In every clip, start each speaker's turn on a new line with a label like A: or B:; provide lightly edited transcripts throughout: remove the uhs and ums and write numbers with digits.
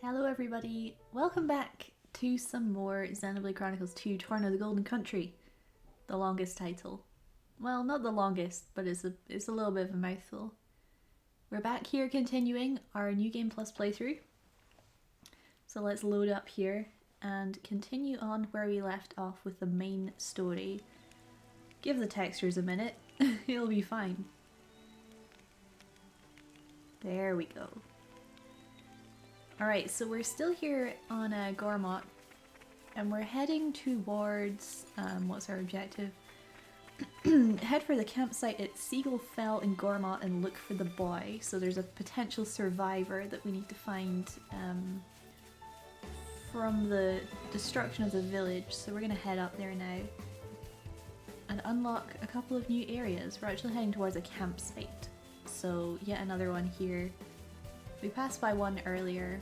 A: Hello everybody, welcome back to some more Xenoblade Chronicles 2 Torna the Golden Country. The longest title. Well, not the longest, but it's a little bit of a mouthful. We're back here continuing our New Game Plus playthrough. So let's load up here and continue on where we left off with the main story. Give the textures a minute, it'll be fine. There we go. Alright, so we're still here on Gormott, and we're heading towards, what's our objective? Head for the campsite at Seagull Fell in Gormott and look for the boy. So there's a potential survivor that we need to find from the destruction of the village. So we're going to head up there now and unlock a couple of new areas. We're actually heading towards a campsite. So yet another one here. We passed by one earlier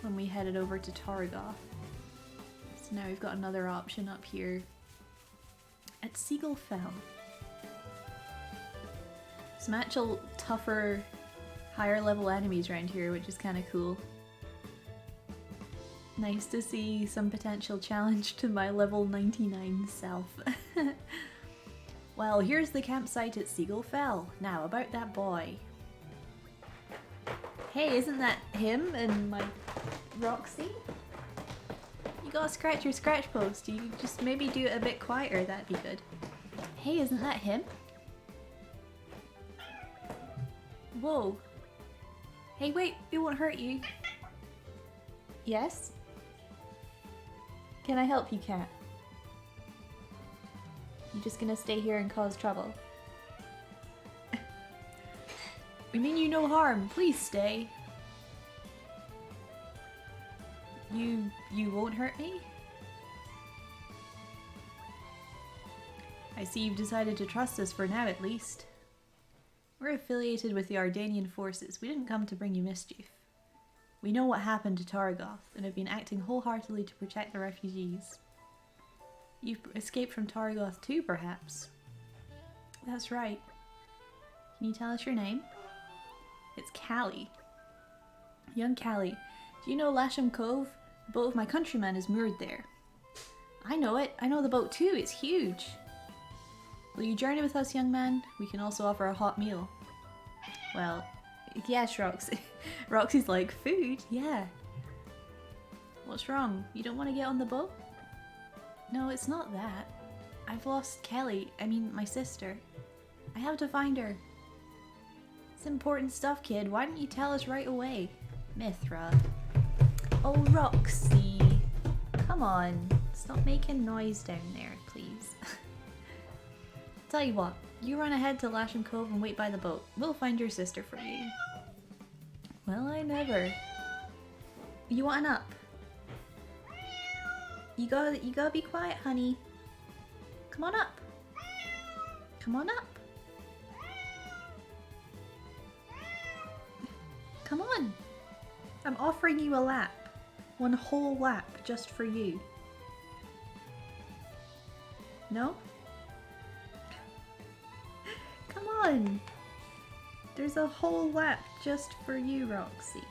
A: when we headed over to Torna. So now we've got another option up here at Seagull Fell. Some actual tougher, higher level enemies around here, which is kind of cool. Nice to see some potential challenge to my level 99 self. Well, here's the campsite at Seagull Fell. Now about that boy. Hey, isn't that him and my Roxy? You gotta scratch your scratch post. You just maybe do it a bit quieter, that'd be good. Hey, isn't that him? Whoa. Hey, wait, it won't hurt you. Yes? Can I help you, cat? You just gonna stay here and cause trouble? We mean you no harm. Please stay. You won't hurt me? I see you've decided to trust us for now, at least. We're affiliated with the Ardanian forces. We didn't come to bring you mischief. We know what happened to Targoth and have been acting wholeheartedly to protect the refugees. You've escaped from Targoth too, perhaps? That's right. Can you tell us your name? It's Callie. Young Callie, do you know Lasham Cove? The boat of my countryman is moored there. I know it. I know the boat too. It's huge. Will you journey with us, young man? We can also offer a hot meal. Well, yes, Roxy. Roxy's like, food? Yeah. What's wrong? You don't want to get on the boat? No, it's not that. I've lost Kelly. I mean, my sister. I have to find her. It's important stuff, kid. Why didn't you tell us right away? Mithra. Oh, Roxy. Come on. Stop making noise down there, please. Tell you what. You run ahead to Lasham Cove and wait by the boat. We'll find your sister for you. Well, I never. You want an up? You gotta be quiet, honey. Come on up. Come on up. Come on! I'm offering you a lap. One whole lap just for you. No? Come on! There's a whole lap just for you, Roxy.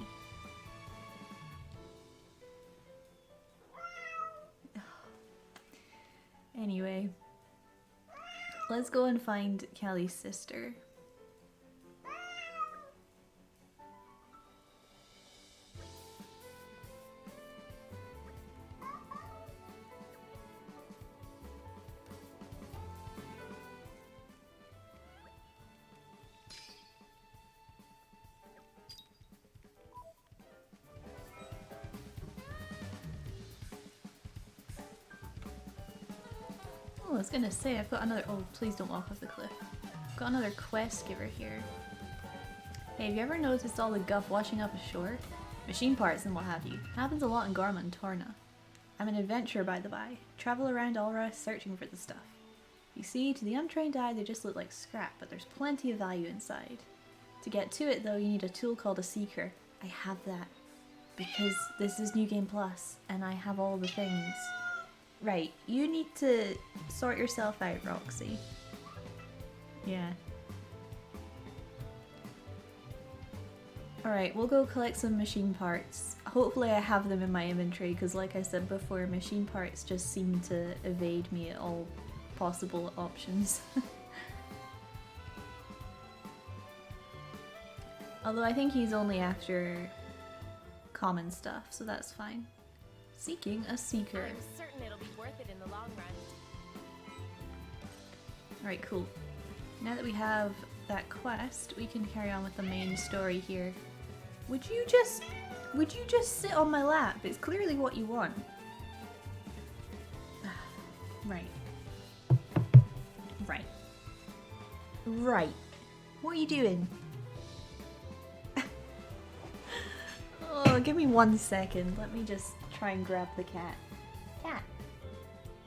A: Anyway, let's go and find Callie's sister. Oh, I was gonna say, I've got another- oh, please don't walk off the cliff. I've got another quest giver here. Hey, have you ever noticed all the guff washing up ashore? Machine parts and what have you. Happens a lot in Gormott and Torna. I'm an adventurer, by the by. Travel around Alra searching for the stuff. You see, to the untrained eye they just look like scrap, but there's plenty of value inside. To get to it though, you need a tool called a seeker. I have that. Because this is New Game Plus, and I have all the things. Right, you need to sort yourself out, Roxy. Yeah. Alright, we'll go collect some machine parts. Oh, hopefully I have them in my inventory, because like I said before, machine parts just seem to evade me at all possible options. Although I think he's only after common stuff, so that's fine. Seeking a seeker.
B: I'm certain it'll be worth it in the long run.
A: Alright, cool. Now that we have that quest, we can carry on with the main story here. Would you just sit on my lap? It's clearly what you want. Right. Right. Right. What are you doing? Oh, give me 1 second. Let me just try and grab the cat. Cat,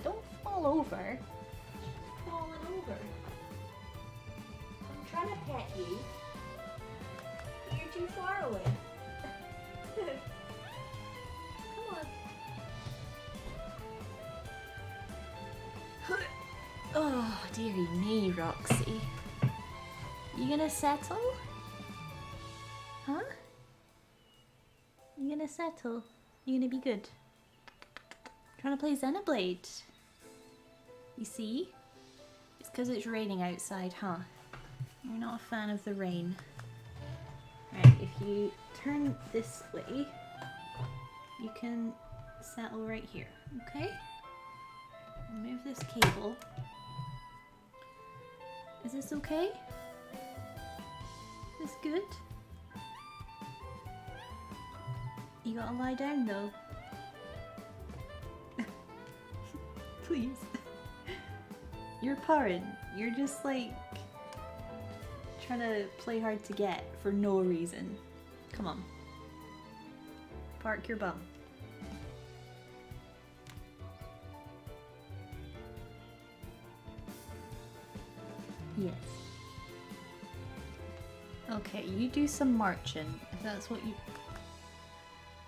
A: don't fall over. Falling over. I'm trying to pet you. You're too far away. Come on. Oh, dearie me, Roxy. You gonna settle? Huh? You gonna settle? You gonna be good? Trying to play Xenoblade. You see? It's because it's raining outside, huh? You're not a fan of the rain. Right, if you turn this way, you can settle right here, okay? Move this cable. Is this okay? Is this good? You gotta lie down though. Please. You're purring. You're just like trying to play hard to get for no reason. Come on. Park your bum. Yes. Okay, you do some marching, if that's what you...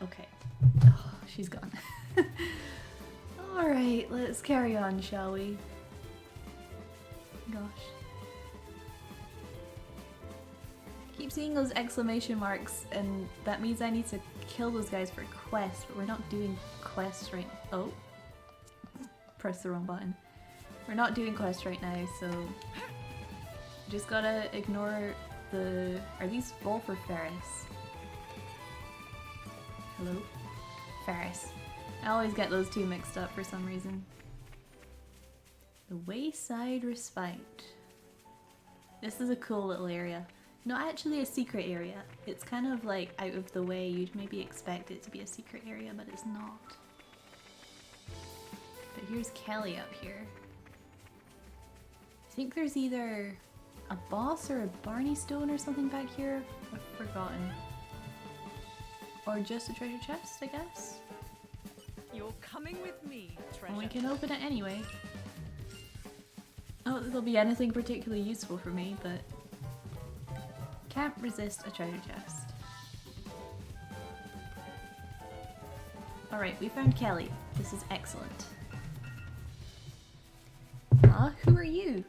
A: Okay. Oh, she's gone. Alright, let's carry on, shall we? Gosh. Keep seeing those exclamation marks, and that means I need to kill those guys for quests, but we're not doing quests right now. Oh. Press the wrong button. We're not doing quests right now, so... Just gotta ignore the... Are these Wolf or Ferris? Hello? Ferris. I always get those two mixed up for some reason. The Wayside Respite. This is a cool little area. Not actually a secret area. It's kind of like out of the way. You'd maybe expect it to be a secret area, but it's not. But here's Kelly up here. I think there's either a boss or a Barney Stone or something back here. I've forgotten. Or just a treasure chest, I guess?
B: You're coming with me, treasure.
A: Well, we can open it anyway. I don't think there'll be anything particularly useful for me, but... Can't resist a treasure chest. Alright, we found Kelly. This is excellent. Who are you?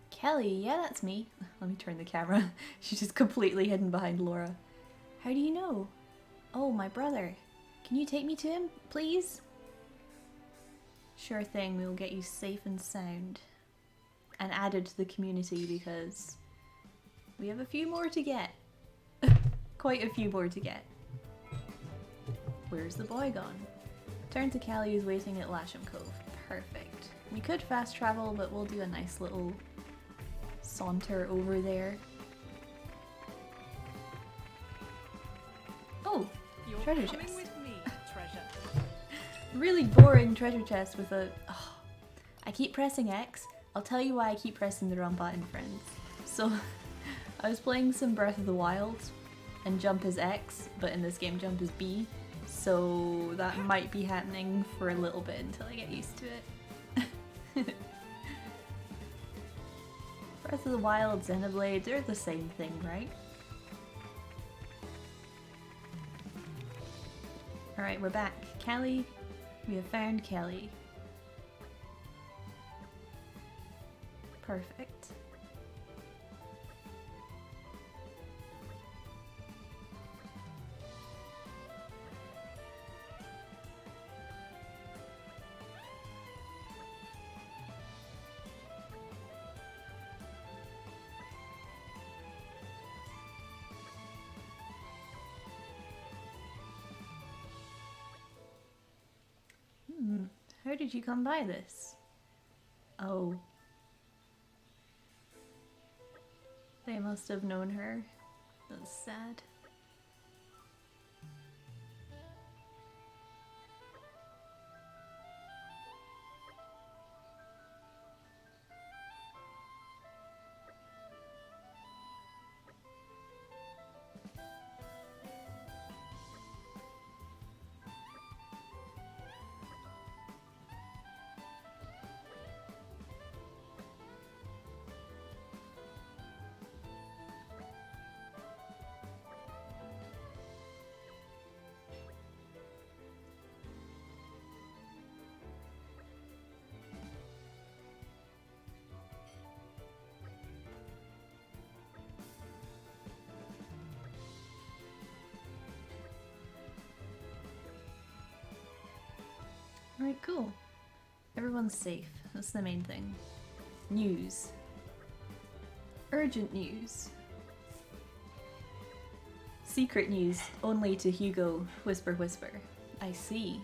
A: Kelly, yeah, that's me. Let me turn the camera. She's just completely hidden behind Laura. How do you know? Oh, my brother. Can you take me to him, please? Sure thing, we will get you safe and sound. And added to the community because we have a few more to get. Quite a few more to get. Where's the boy gone? Turn to Callie who's waiting at Lasham Cove. Perfect. We could fast travel, but we'll do a nice little saunter over there. Oh,
B: You're
A: treasure
B: coming
A: chest.
B: with me, treasure.
A: Really boring treasure chest with a... Oh, I keep pressing X. I'll tell you why I keep pressing the wrong button, friends. So, I was playing some Breath of the Wild, and jump is X, but in this game jump is B. So that might be happening for a little bit until I get used to it. Breath of the Wild, Xenoblade, they're the same thing, right? Alright, we're back. Kelly, we have found Kelly. Perfect. How did you come by this? Oh. They must have known her. That's sad. Alright, cool. Everyone's safe. That's the main thing. News. Urgent news. Secret news only to Hugo. Whisper, whisper. I see.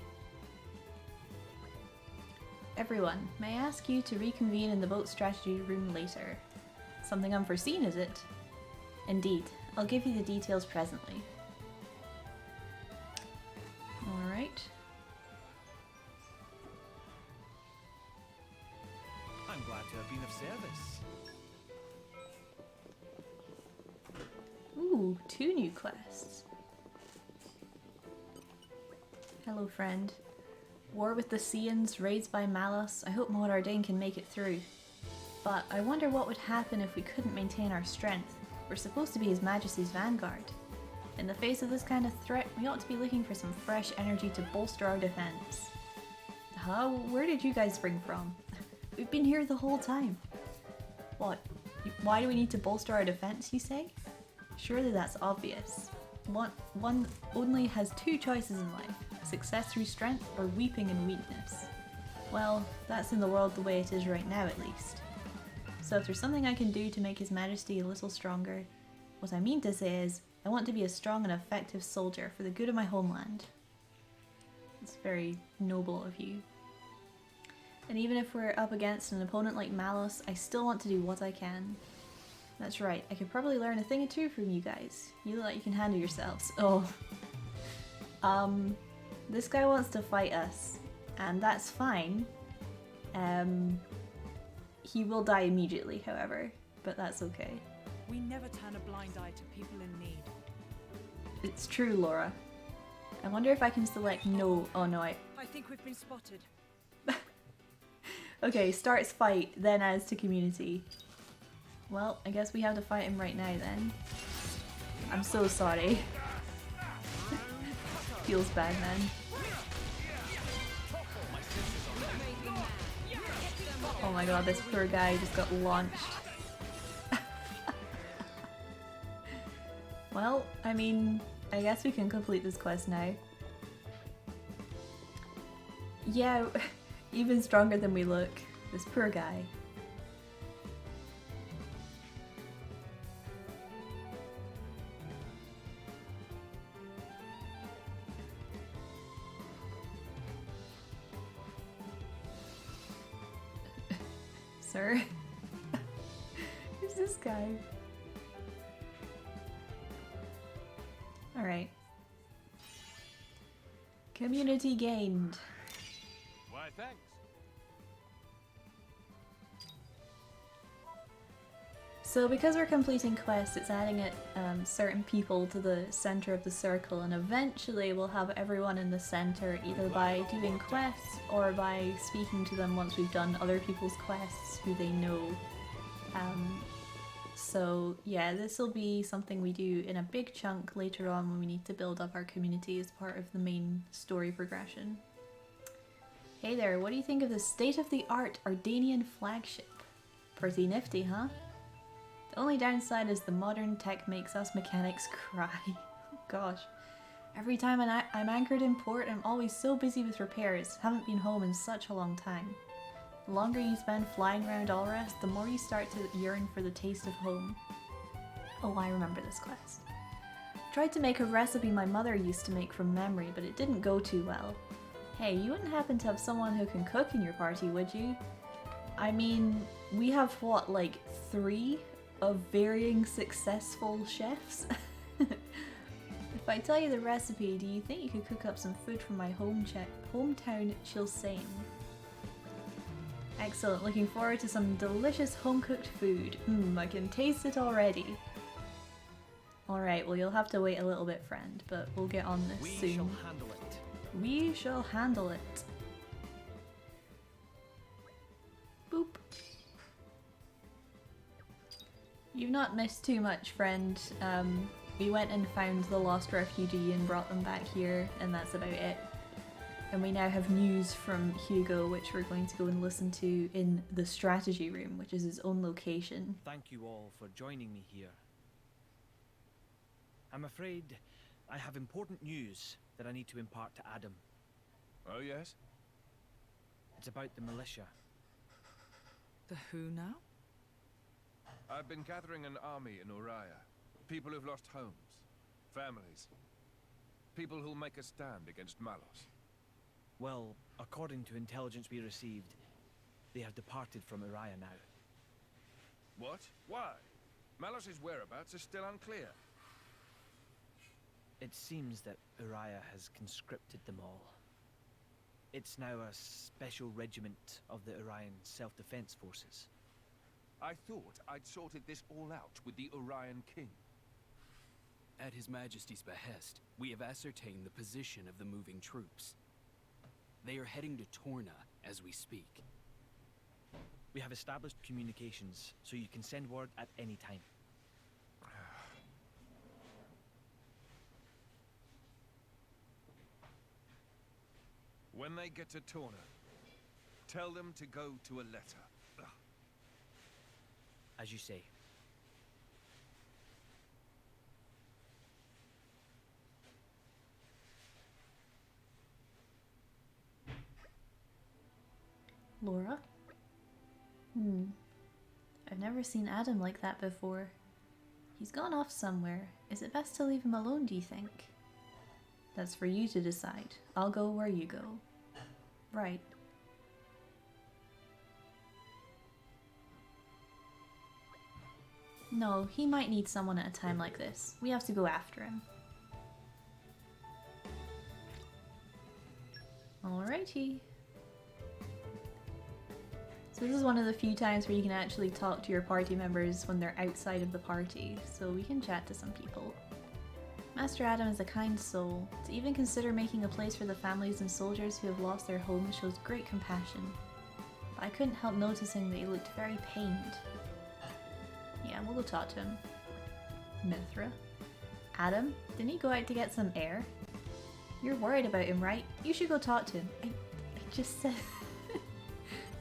A: Everyone, may I ask you to reconvene in the boat strategy room later? Something unforeseen, is it? Indeed. I'll give you the details presently. Alright.
C: I'm glad to have been of service.
A: Ooh, 2 new quests. Hello, friend. War with the Seans, raids by Malos. I hope Maud Ardain can make it through. But I wonder what would happen if we couldn't maintain our strength. We're supposed to be His Majesty's vanguard. In the face of this kind of threat, we ought to be looking for some fresh energy to bolster our defense. Huh? Where did you guys spring from? We've been here the whole time. What? Why do we need to bolster our defense, you say? Surely that's obvious. One only has 2 choices in life. Success through strength or weeping in weakness. Well, that's in the world the way it is right now at least. So if there's something I can do to make His Majesty a little stronger, what I mean to say is, I want to be a strong and effective soldier for the good of my homeland. It's very noble of you. And even if we're up against an opponent like Malos, I still want to do what I can. That's right, I could probably learn a thing or 2 from you guys. You look like you can handle yourselves. Oh. This guy wants to fight us, and that's fine. He will die immediately, however, but that's okay.
B: We never turn a blind eye to people in need.
A: It's true, Laura. I wonder if I can select no. Oh no,
B: I think we've been spotted.
A: Okay, starts fight, then adds to community. Well, I guess we have to fight him right now then. I'm so sorry. Feels bad, man. Oh my god, this poor guy just got launched. Well, I mean, I guess we can complete this quest now. Yeah, even stronger than we look. This poor guy. Sir? Who's this guy? Alright. Community gained.
C: Why, thanks.
A: So because we're completing quests, it's adding certain people to the center of the circle, and eventually we'll have everyone in the center either by doing quests or by speaking to them once we've done other people's quests who they know. So yeah, this will be something we do in a big chunk later on when we need to build up our community as part of the main story progression. Hey there, what do you think of the state-of-the-art Ardanian flagship? Pretty nifty, huh? The only downside is the modern tech makes us mechanics cry. Oh gosh. Every time I'm anchored in port, I'm always so busy with repairs, haven't been home in such a long time. The longer you spend flying around Allrest, the more you start to yearn for the taste of home. Oh, I remember this quest. Tried to make a recipe my mother used to make from memory, but it didn't go too well. Hey, you wouldn't happen to have someone who can cook in your party, would you? I mean, we have what, like 3 of varying successful chefs? If I tell you the recipe, do you think you could cook up some food from my hometown Chilsane? Excellent, looking forward to some delicious home-cooked food. I can taste it already. Alright, well you'll have to wait a little bit, friend, but we'll get on this soon.
C: We shall handle it.
A: We shall handle it. Boop. You've not missed too much, friend. We went and found the lost refugee and brought them back here, and that's about it. And we now have news from Hugo, which we're going to go and listen to in the strategy room, which is his own location.
C: Thank you all for joining me here. I'm afraid I have important news that I need to impart to Adam.
D: Oh, yes?
C: It's about the militia.
B: The who now?
D: I've been gathering an army in Uriah. People who've lost homes, families. People who'll make a stand against Malos.
C: Well, according to intelligence we received, they have departed from Uriah now.
D: What? Why? Malos's whereabouts are still unclear.
C: It seems that Uriah has conscripted them all. It's now a special regiment of the Urian self-defense forces.
D: I thought I'd sorted this all out with the Urian king.
E: At His Majesty's behest, we have ascertained the position of the moving troops. They are heading to Torna as we speak.
C: We have established communications, so you can send word at any time.
D: When they get to Torna, tell them to go to a letter.
C: As you say.
A: Laura? I've never seen Adam like that before. He's gone off somewhere. Is it best to leave him alone, do you think? That's for you to decide. I'll go where you go. Right. No, he might need someone at a time like this. We have to go after him. Alrighty. So this is one of the few times where you can actually talk to your party members when they're outside of the party, so we can chat to some people. Master Adam is a kind soul. To even consider making a place for the families and soldiers who have lost their homes shows great compassion. But I couldn't help noticing that he looked very pained. Yeah, we'll go talk to him. Mithra? Adam, didn't he go out to get some air? You're worried about him, right? You should go talk to him. I just said...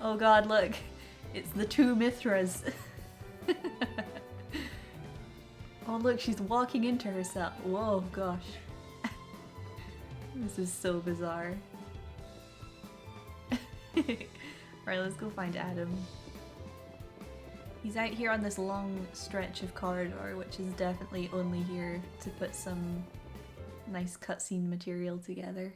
A: Oh god, look. It's the 2 Mithras. Oh look, she's walking into herself. Whoa, gosh. This is so bizarre. Right, let's go find Adam. He's out here on this long stretch of corridor, which is definitely only here to put some nice cutscene material together.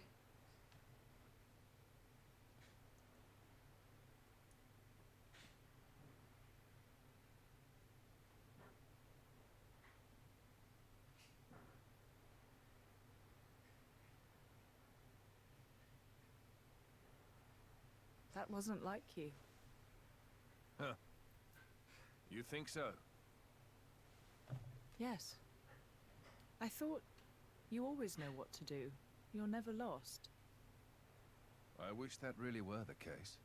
B: That wasn't like you.
D: Huh. You think so?
B: Yes. I thought you always know what to do. You're never lost.
D: I wish that really were the case.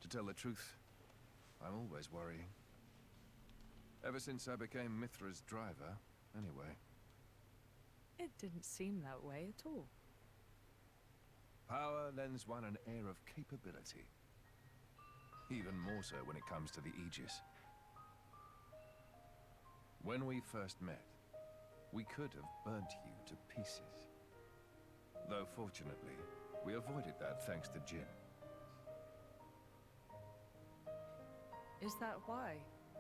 D: To tell the truth, I'm always worrying. Ever since I became Mithra's driver, anyway.
B: It didn't seem that way at all.
D: Power lends one an air of capability. Even more so when it comes to the Aegis. When we first met, we could have burnt you to pieces. Though fortunately, we avoided that thanks to Jin.
B: Is that why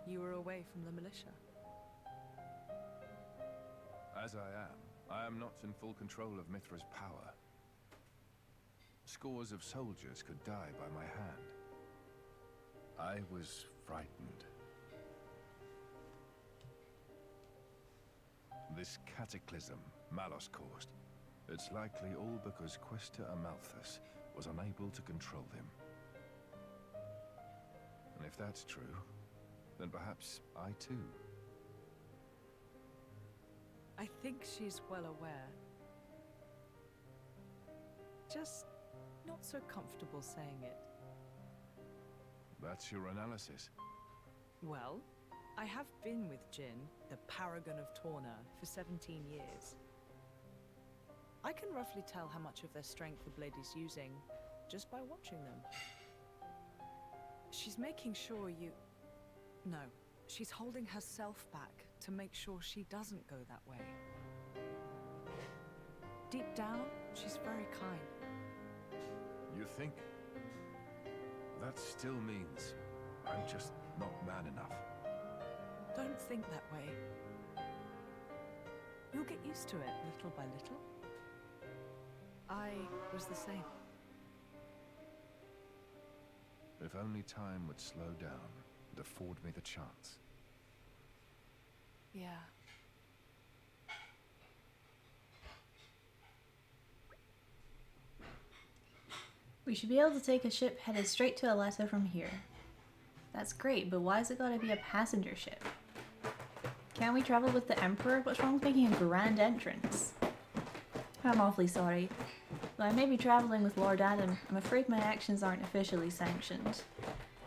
B: you were away from the militia?
D: As I am not in full control of Mithra's power. scores of soldiers could die by my hand. I was frightened. This cataclysm Malos caused, it's likely all because Questa Amalthus was unable to control him. And if that's true, then perhaps I too.
B: I think she's well aware. Just not so comfortable saying it.
D: That's your analysis.
B: Well, I have been with Jin, the paragon of Torna, for 17 years. I can roughly tell how much of their strength the blade is using just by watching them. She's making sure you... No, she's holding herself back to make sure she doesn't go that way. Deep down, she's very kind.
D: You think? That still means I'm just not man enough.
B: Don't think that way. You'll get used to it little by little. I was the same.
D: If only time would slow down and afford me the chance.
B: Yeah.
A: We should be able to take a ship headed straight to Aletta from here. That's great, but why's it gotta be a passenger ship? Can't we travel with the Emperor? What's wrong with making a grand entrance? I'm awfully sorry. Though I may be travelling with Lord Adam, I'm afraid my actions aren't officially sanctioned.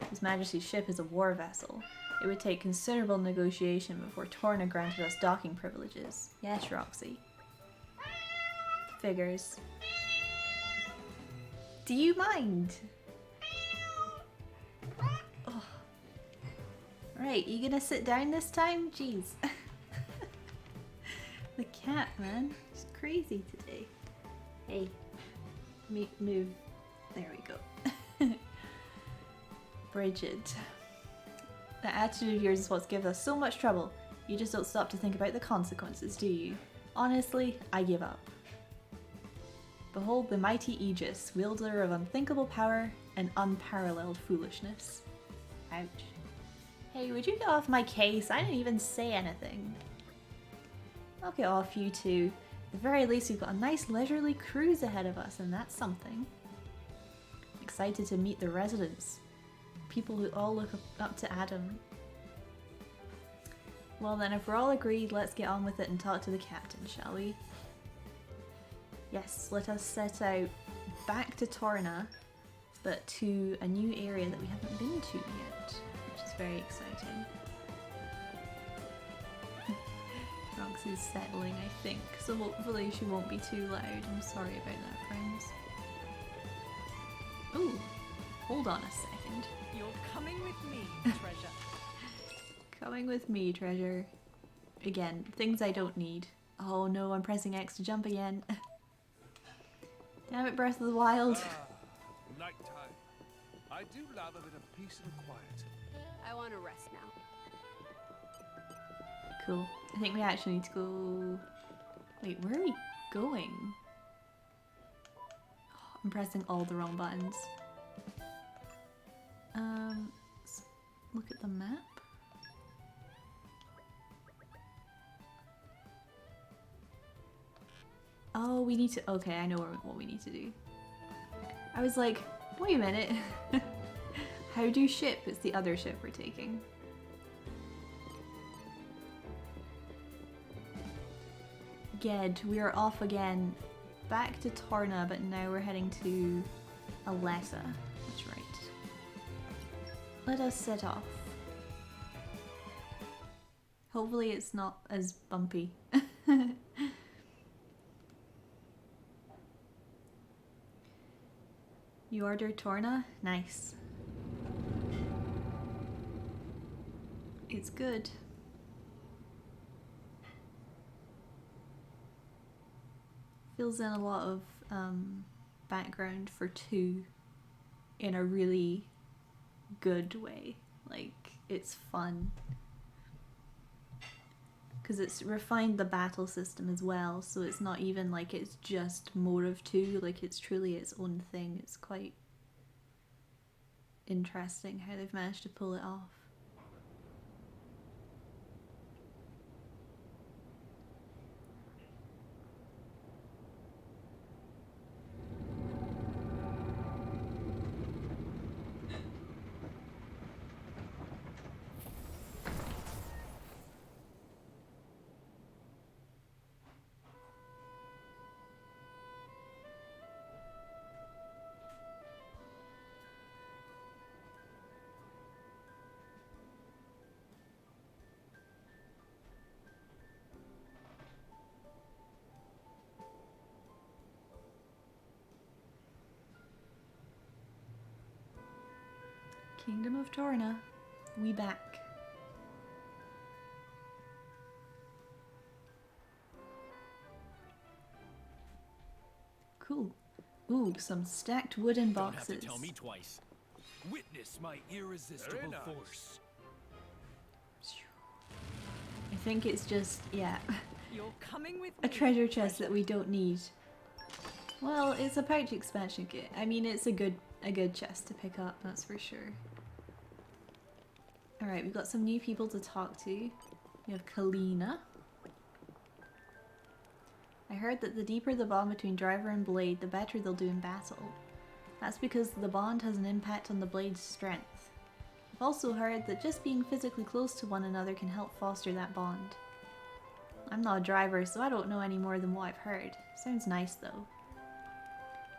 A: His Majesty's ship is a war vessel. It would take considerable negotiation before Torna granted us docking privileges. Yes, Roxy. Figures. Do you mind? Oh. Right, you gonna sit down this time? Jeez. The cat, man. She's crazy today. Hey. Move. There we go. Bridget. That attitude of yours is what's given us so much trouble. You just don't stop to think about the consequences, do you? Honestly, I give up. Behold the mighty Aegis, wielder of unthinkable power and unparalleled foolishness. Ouch. Hey, would you get off my case? I didn't even say anything. I'll get off you two. At the very least, we've got a nice leisurely cruise ahead of us, and that's something. Excited to meet the residents. People who all look up to Adam. Well then, if we're all agreed, let's get on with it and talk to the captain, shall we? Yes, let us set out back to Torna, but to a new area that we haven't been to yet, which is very exciting. Roxy's settling, I think, so hopefully she won't be too loud. I'm sorry about that, friends. Ooh, hold on a second.
B: You're coming with me, treasure.
A: Coming with me, treasure. Again, things I don't need. Oh no, I'm pressing X to jump again. Damn it, Breath of the Wild.
D: Nighttime. I do love a bit of peace and quiet.
F: I want to rest now.
A: Cool. I think we actually need to go... Wait, where are we going? Oh, I'm pressing all the wrong buttons. Let's look at the map. Oh, we need to... Okay, I know what we need to do. I was like, wait a minute. How do ship? It's the other ship we're taking. Ged, we are off again. Back to Torna, but now we're heading to Aletta. That's right. Let us set off. Hopefully it's not as bumpy. You ordered Torna? Nice. It's good. Fills in a lot of background for 2 in a really good way. Like, it's fun. Because it's refined the battle system as well, so it's not even like it's just more of two, like it's truly its own thing. It's quite interesting how they've managed to pull it off. Kingdom of Torna, we back. Cool. Ooh, some stacked wooden boxes.
E: Don't have to tell me twice. Witness my irresistible
D: Very nice.
E: force.
A: I think it's just, yeah,
B: You're coming with
A: a
B: me.
A: treasure chest that we don't need. Well, it's a pouch expansion kit. I mean, it's a good chest to pick up, that's for sure. Alright, we've got some new people to talk to. We have Kalina. I heard that the deeper the bond between driver and blade, the better they'll do in battle. That's because the bond has an impact on the blade's strength. I've also heard that just being physically close to one another can help foster that bond. I'm not a driver, so I don't know any more than what I've heard. Sounds nice though.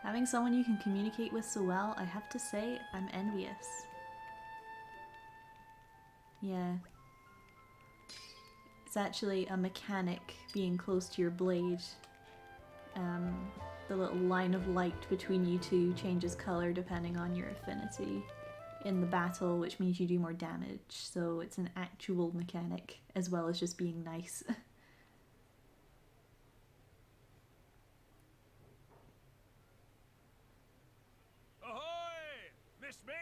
A: Having someone you can communicate with so well, I have to say, I'm envious. Yeah. It's actually a mechanic being close to your blade. The little line of light between you two changes color depending on your affinity in the battle, which means you do more damage. So it's an actual mechanic as well as just being nice.
C: Ahoy! Miss me?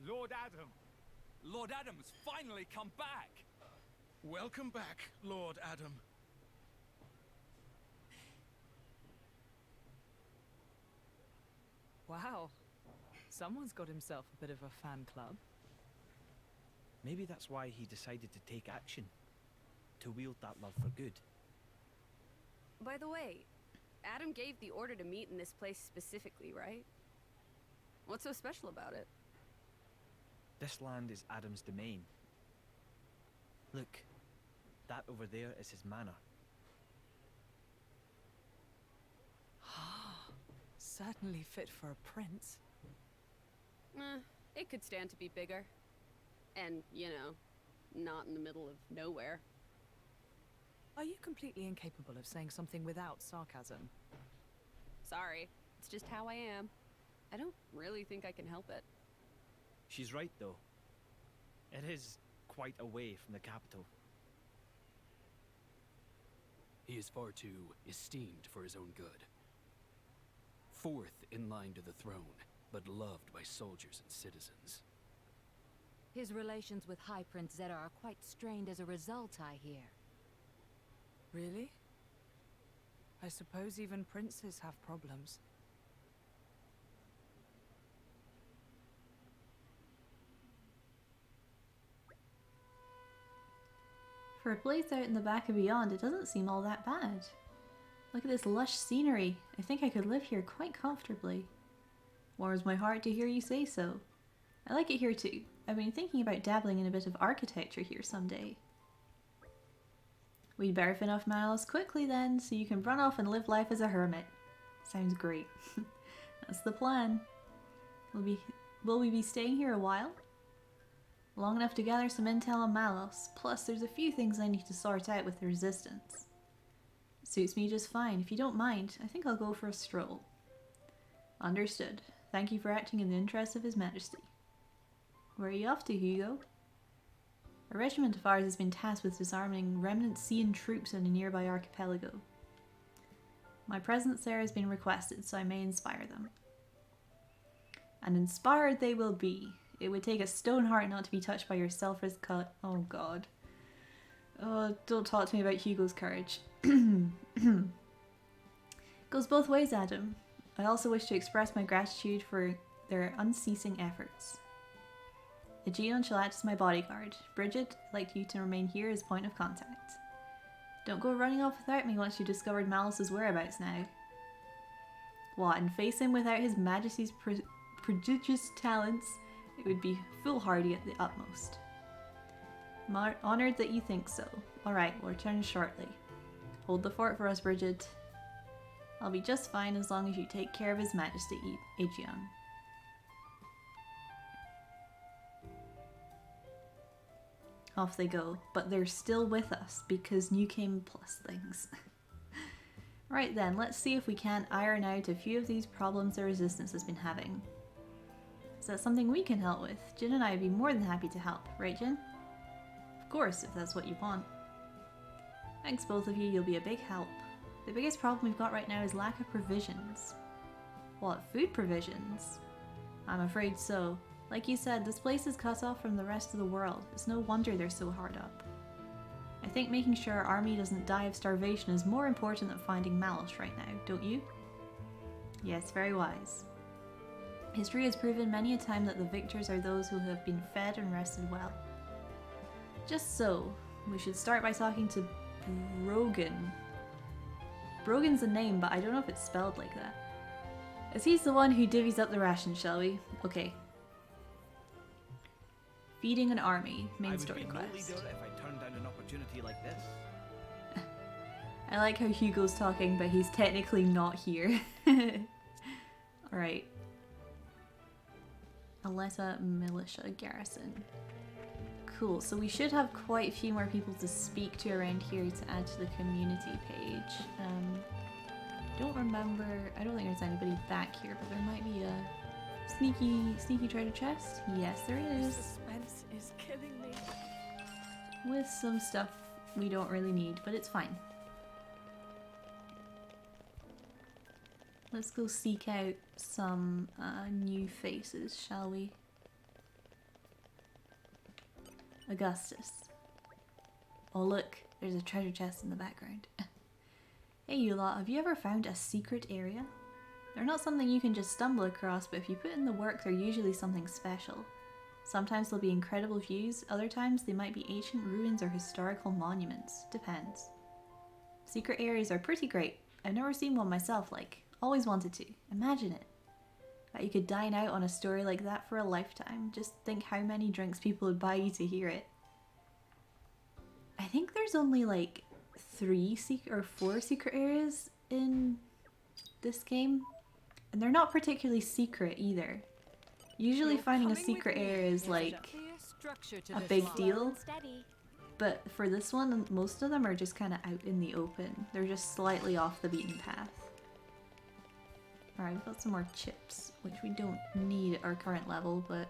C: Lord Adam.
E: Lord Adam's finally come back!
F: Welcome back, Lord Adam.
B: Wow. Someone's got himself a bit of a fan club.
C: Maybe that's why he decided to take action. To wield that love for good.
G: By the way, Adam gave the order to meet in this place specifically, right? What's so special about it?
C: This land is Adam's domain. Look, that over there is his manor.
B: Certainly fit for a prince.
G: It could stand to be bigger. And, you know, not in the middle of nowhere.
B: Are you completely incapable of saying something without sarcasm?
G: Sorry, it's just how I am. I don't really think I can help it.
C: She's right though. It is quite away from the capital.
E: He is far too esteemed for his own good. Fourth in line to the throne, but loved by soldiers and citizens.
H: His relations with High Prince Zeta are quite strained as a result, I hear.
B: Really? I suppose even princes have problems.
A: For a place out in the back of beyond, it doesn't seem all that bad. Look at this lush scenery. I think I could live here quite comfortably. Warms my heart to hear you say so. I like it here too. I've been thinking about dabbling in a bit of architecture here someday. We'd better fin off Manos quickly then, so you can run off and live life as a hermit. Sounds great. That's the plan. Will we be staying here a while? Long enough to gather some intel on Malos, plus there's a few things I need to sort out with the Resistance. Suits me just fine. If you don't mind, I think I'll go for a stroll. Understood. Thank you for acting in the interest of His Majesty. Where are you off to, Hugo? A regiment of ours has been tasked with disarming remnant Cian troops in a nearby archipelago. My presence there has been requested, so I may inspire them. And inspired they will be. It would take a stone heart not to be touched by your selfless cut. Oh god. Oh, don't talk to me about Hugo's courage. Goes both ways, Adam. I also wish to express my gratitude for their unceasing efforts. Aegeon shall act as my bodyguard. Bridget, I'd like you to remain here as point of contact. Don't go running off without me once you've discovered Malice's whereabouts now. What, and face him without his majesty's prodigious talents? It would be foolhardy at the utmost. Honoured that you think so. Alright, we'll return shortly. Hold the fort for us, Bridget. I'll be just fine as long as you take care of His Majesty, Aegeon. Off they go, but they're still with us because new game plus things. Right then, let's see if we can't iron out a few of these problems the Resistance has been having. Is that something we can help with? Jin and I would be more than happy to help, right Jin? Of course, if that's what you want. Thanks both of you, you'll be a big help. The biggest problem we've got right now is lack of provisions. What, food provisions? I'm afraid so. Like you said, this place is cut off from the rest of the world. It's no wonder they're so hard up. I think making sure our army doesn't die of starvation is more important than finding Malice right now, don't you? Yes, very wise. History has proven many a time that the victors are those who have been fed and rested well. Just so, we should start by talking to Brogan. Brogan's a name, but I don't know if it's spelled like that. As he's the one who divvies up the rations, shall we? Okay. Feeding an army, main story quest.
C: I would be no leader if I turned down an opportunity like this.
A: I like how Hugo's talking, but he's technically not here. Alright. Aletta Militia Garrison. Cool, so we should have quite a few more people to speak to around here to add to the community page. Don't remember, I don't think there's anybody back here, but there might be a sneaky treasure chest. Yes, there is.
B: Suspense is killing me.
A: With some stuff we don't really need, but it's fine. Let's go seek out some new faces, shall we? Augustus. Oh look, there's a treasure chest in the background. Hey you lot, have you ever found a secret area? They're not something you can just stumble across, but if you put in the work, they're usually something special. Sometimes they'll be incredible views, other times they might be ancient ruins or historical monuments. Depends. Secret areas are pretty great. I've never seen one myself, always wanted to. Imagine it. Bet you could dine out on a story like that for a lifetime. Just think how many drinks people would buy you to hear it. I think there's only 4 secret areas in this game. And they're not particularly secret either. Usually finding a secret area is a big deal. But for this one, most of them are just kind of out in the open. They're just slightly off the beaten path. Alright, we've got some more chips, which we don't need at our current level, but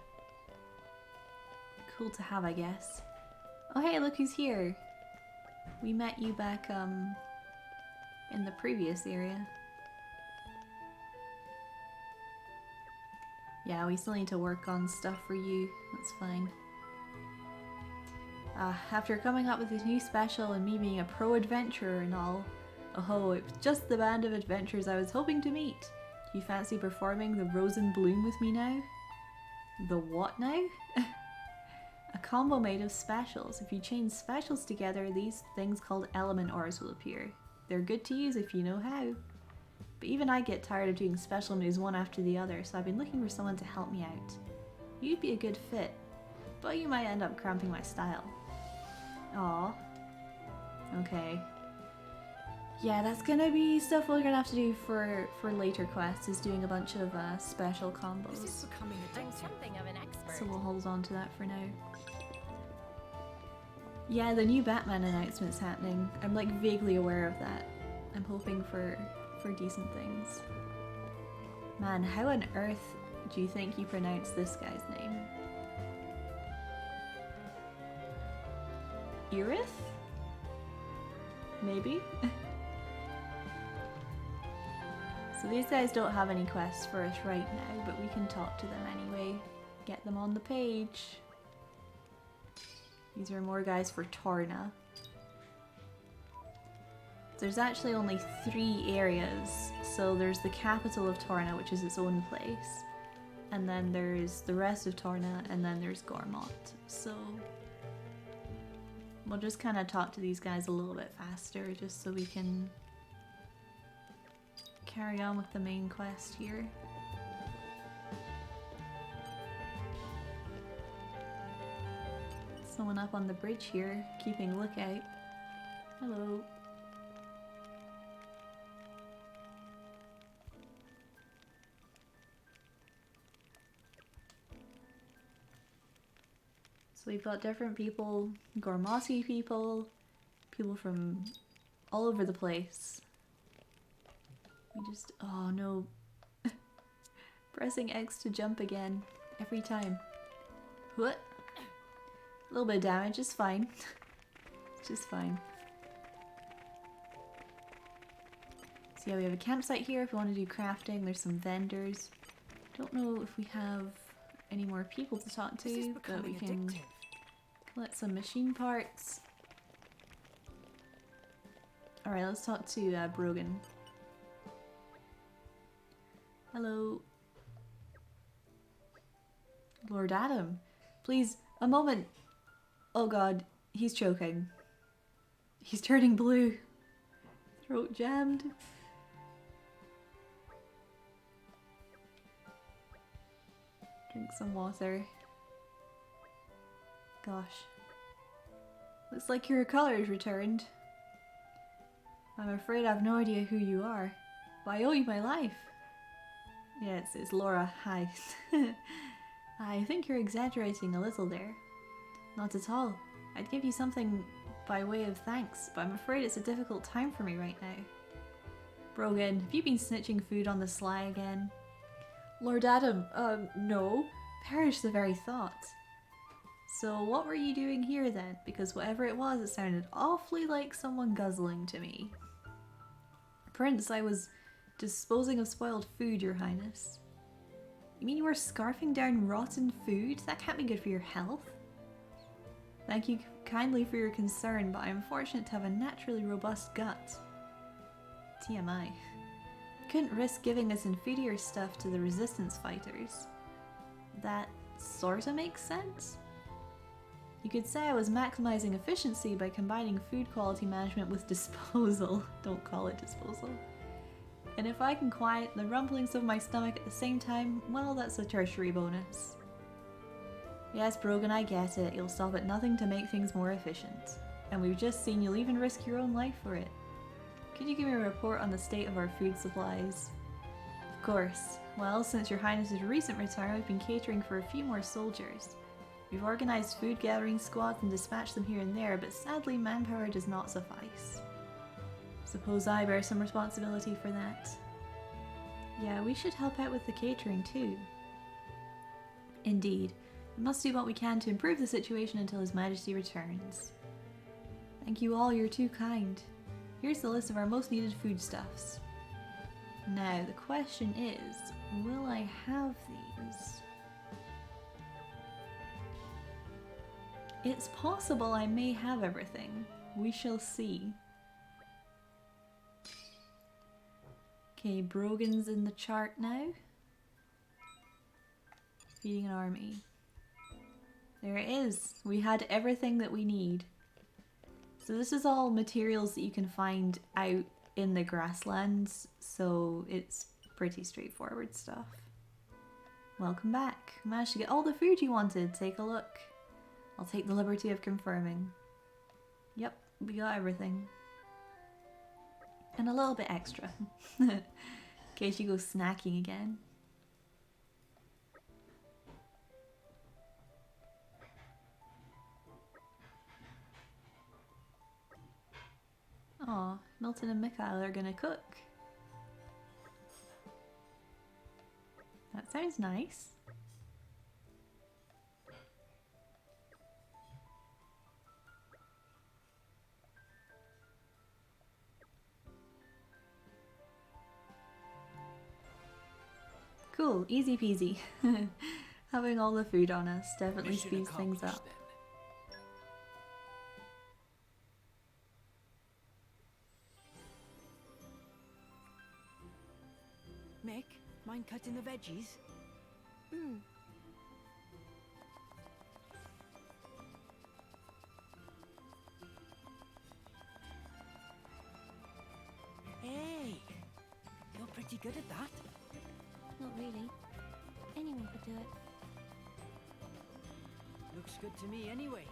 A: cool to have, I guess. Oh hey, look who's here! We met you back, in the previous area. Yeah, we still need to work on stuff for you, that's fine. After coming up with this new special and me being a pro adventurer and all, oh, it was just the band of adventurers I was hoping to meet. Do you fancy performing the Rose and Bloom with me now? The what now? A combo made of specials. If you chain specials together, these things called element ores will appear. They're good to use if you know how. But even I get tired of doing special moves one after the other, so I've been looking for someone to help me out. You'd be a good fit, but you might end up cramping my style. Aw. Okay. Yeah, that's gonna be stuff we're gonna have to do for later quests, is doing a bunch of special combos.
B: This is becoming
I: I'm something of an expert.
A: So we'll hold on to that for now. Yeah, the new Batman announcement's happening. I'm vaguely aware of that. I'm hoping for decent things. Man, how on earth do you think you pronounce this guy's name? Irith? Maybe? So these guys don't have any quests for us right now, but we can talk to them anyway. Get them on the page. These are more guys for Torna. There's actually only 3 areas. So there's the capital of Torna, which is its own place. And then there's the rest of Torna, and then there's Gormott. So we'll just kind of talk to these guys a little bit faster, just so we can carry on with the main quest here. Someone up on the bridge here, keeping a lookout. Hello. So we've got different people, Gormotti people, people from all over the place. We just, oh no. Pressing X to jump again, every time. What? A little bit of damage is fine. It's just fine. So yeah, we have a campsite here if we want to do crafting. There's some vendors. Don't know if we have any more people to talk to, but we can collect some machine parts. Alright, let's talk to Brogan. Hello. Lord Adam, please, a moment. Oh god, he's choking. He's turning blue. Throat jammed. Drink some water. Gosh. Looks like your color's returned. I'm afraid I've no idea who you are, but I owe you my life. Yeah, it's Laura. Hi. I think you're exaggerating a little there. Not at all. I'd give you something by way of thanks, but I'm afraid it's a difficult time for me right now. Brogan, have you been snitching food on the sly again? Lord Adam, no. Perish the very thought. So what were you doing here then? Because whatever it was, it sounded awfully like someone guzzling to me. Prince, I was disposing of spoiled food, Your Highness. You mean you were scarfing down rotten food? That can't be good for your health. Thank you kindly for your concern, but I'm fortunate to have a naturally robust gut. TMI. Couldn't risk giving this inferior stuff to the resistance fighters. That sorta makes sense. You could say I was maximizing efficiency by combining food quality management with disposal. Don't call it disposal. And if I can quiet the rumblings of my stomach at the same time, well, that's a tertiary bonus. Yes, Brogan, I get it. You'll stop at nothing to make things more efficient. And we've just seen you'll even risk your own life for it. Could you give me a report on the state of our food supplies? Of course. Well, since Your Highness's recent return, we've been catering for a few more soldiers. We've organized food gathering squads and dispatched them here and there, but sadly manpower does not suffice. Suppose I bear some responsibility for that. Yeah, we should help out with the catering too. Indeed. We must do what we can to improve the situation until His Majesty returns. Thank you all, you're too kind. Here's the list of our most needed foodstuffs. Now, the question is, will I have these? It's possible I may have everything. We shall see. Okay, Brogan's in the chart now. Feeding an army. There it is. We had everything that we need. So this is all materials that you can find out in the grasslands, so it's pretty straightforward stuff. Welcome back. Managed to get all the food you wanted. Take a look. I'll take the liberty of confirming. Yep, we got everything. And a little bit extra. In case you go snacking again. Aw, Milton and Mikhail are gonna cook. That sounds nice. Cool, easy peasy. Having all the food on us definitely
E: Mission
A: speeds things
E: accomplished,
A: up.
E: then.
I: Mick, mind cutting the veggies? Hey, you're pretty good at that.
J: Not really. Anyone could do it.
I: Looks good to me anyway.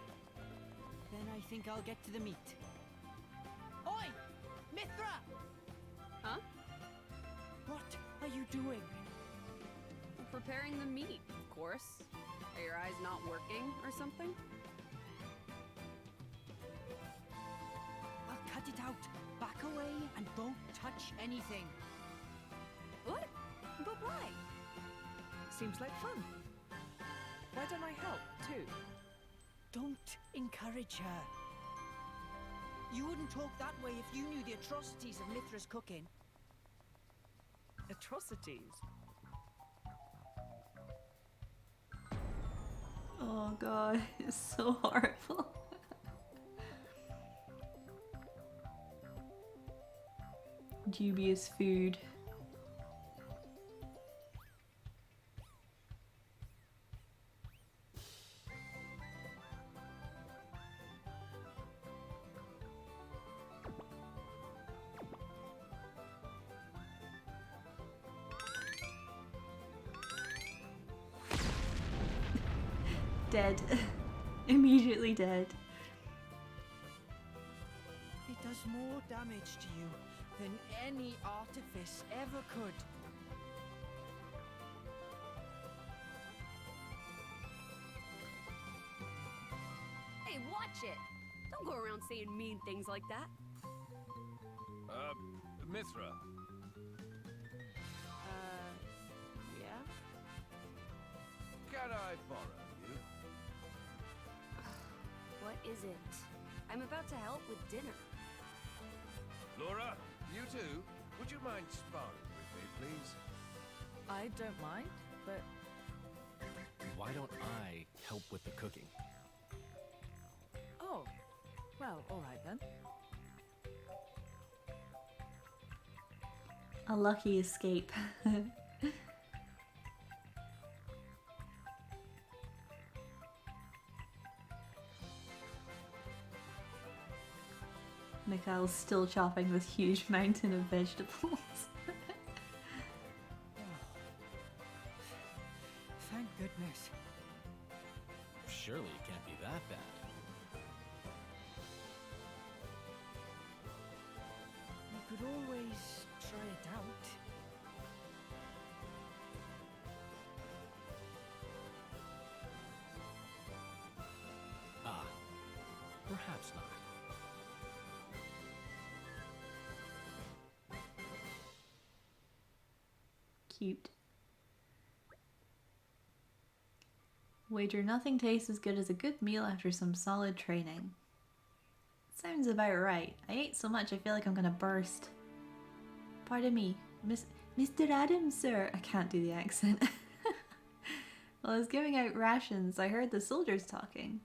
I: Then I think I'll get to the meat. Oi! Mithra!
G: Huh?
I: What are you doing?
G: Preparing the meat, of course. Are your eyes not working or something?
I: I'll cut it out. Back away and don't touch anything.
G: What? But why?
B: Seems like fun. Why don't I help, too?
I: Don't encourage her. You wouldn't talk that way if you knew the atrocities of Mithra's cooking.
B: Atrocities?
A: Oh god, it's so horrible. Dubious food. Dead. Immediately dead.
I: It does more damage to you than any artifice ever could.
G: Hey, watch it! Don't go around saying mean things like that.
D: Mithra.
G: Yeah?
D: Can I borrow you?
G: What is it? I'm about to help with dinner.
D: Laura, you too? Would you mind sparring with me, please?
B: I don't mind, but
E: Why don't I help with the cooking?
B: oh, well, all right then.
A: A lucky escape. Mikhail's still chopping this huge mountain of vegetables.
I: Thank goodness.
E: Surely it can't be that bad.
I: You could always try it out.
E: Ah, perhaps not.
A: Cute. Wager nothing tastes as good as a good meal after some solid training. Sounds about right. I ate so much I feel like I'm gonna burst. Pardon me, Mr. Adams, sir. I can't do the accent. While I was giving out rations, I heard the soldiers talking.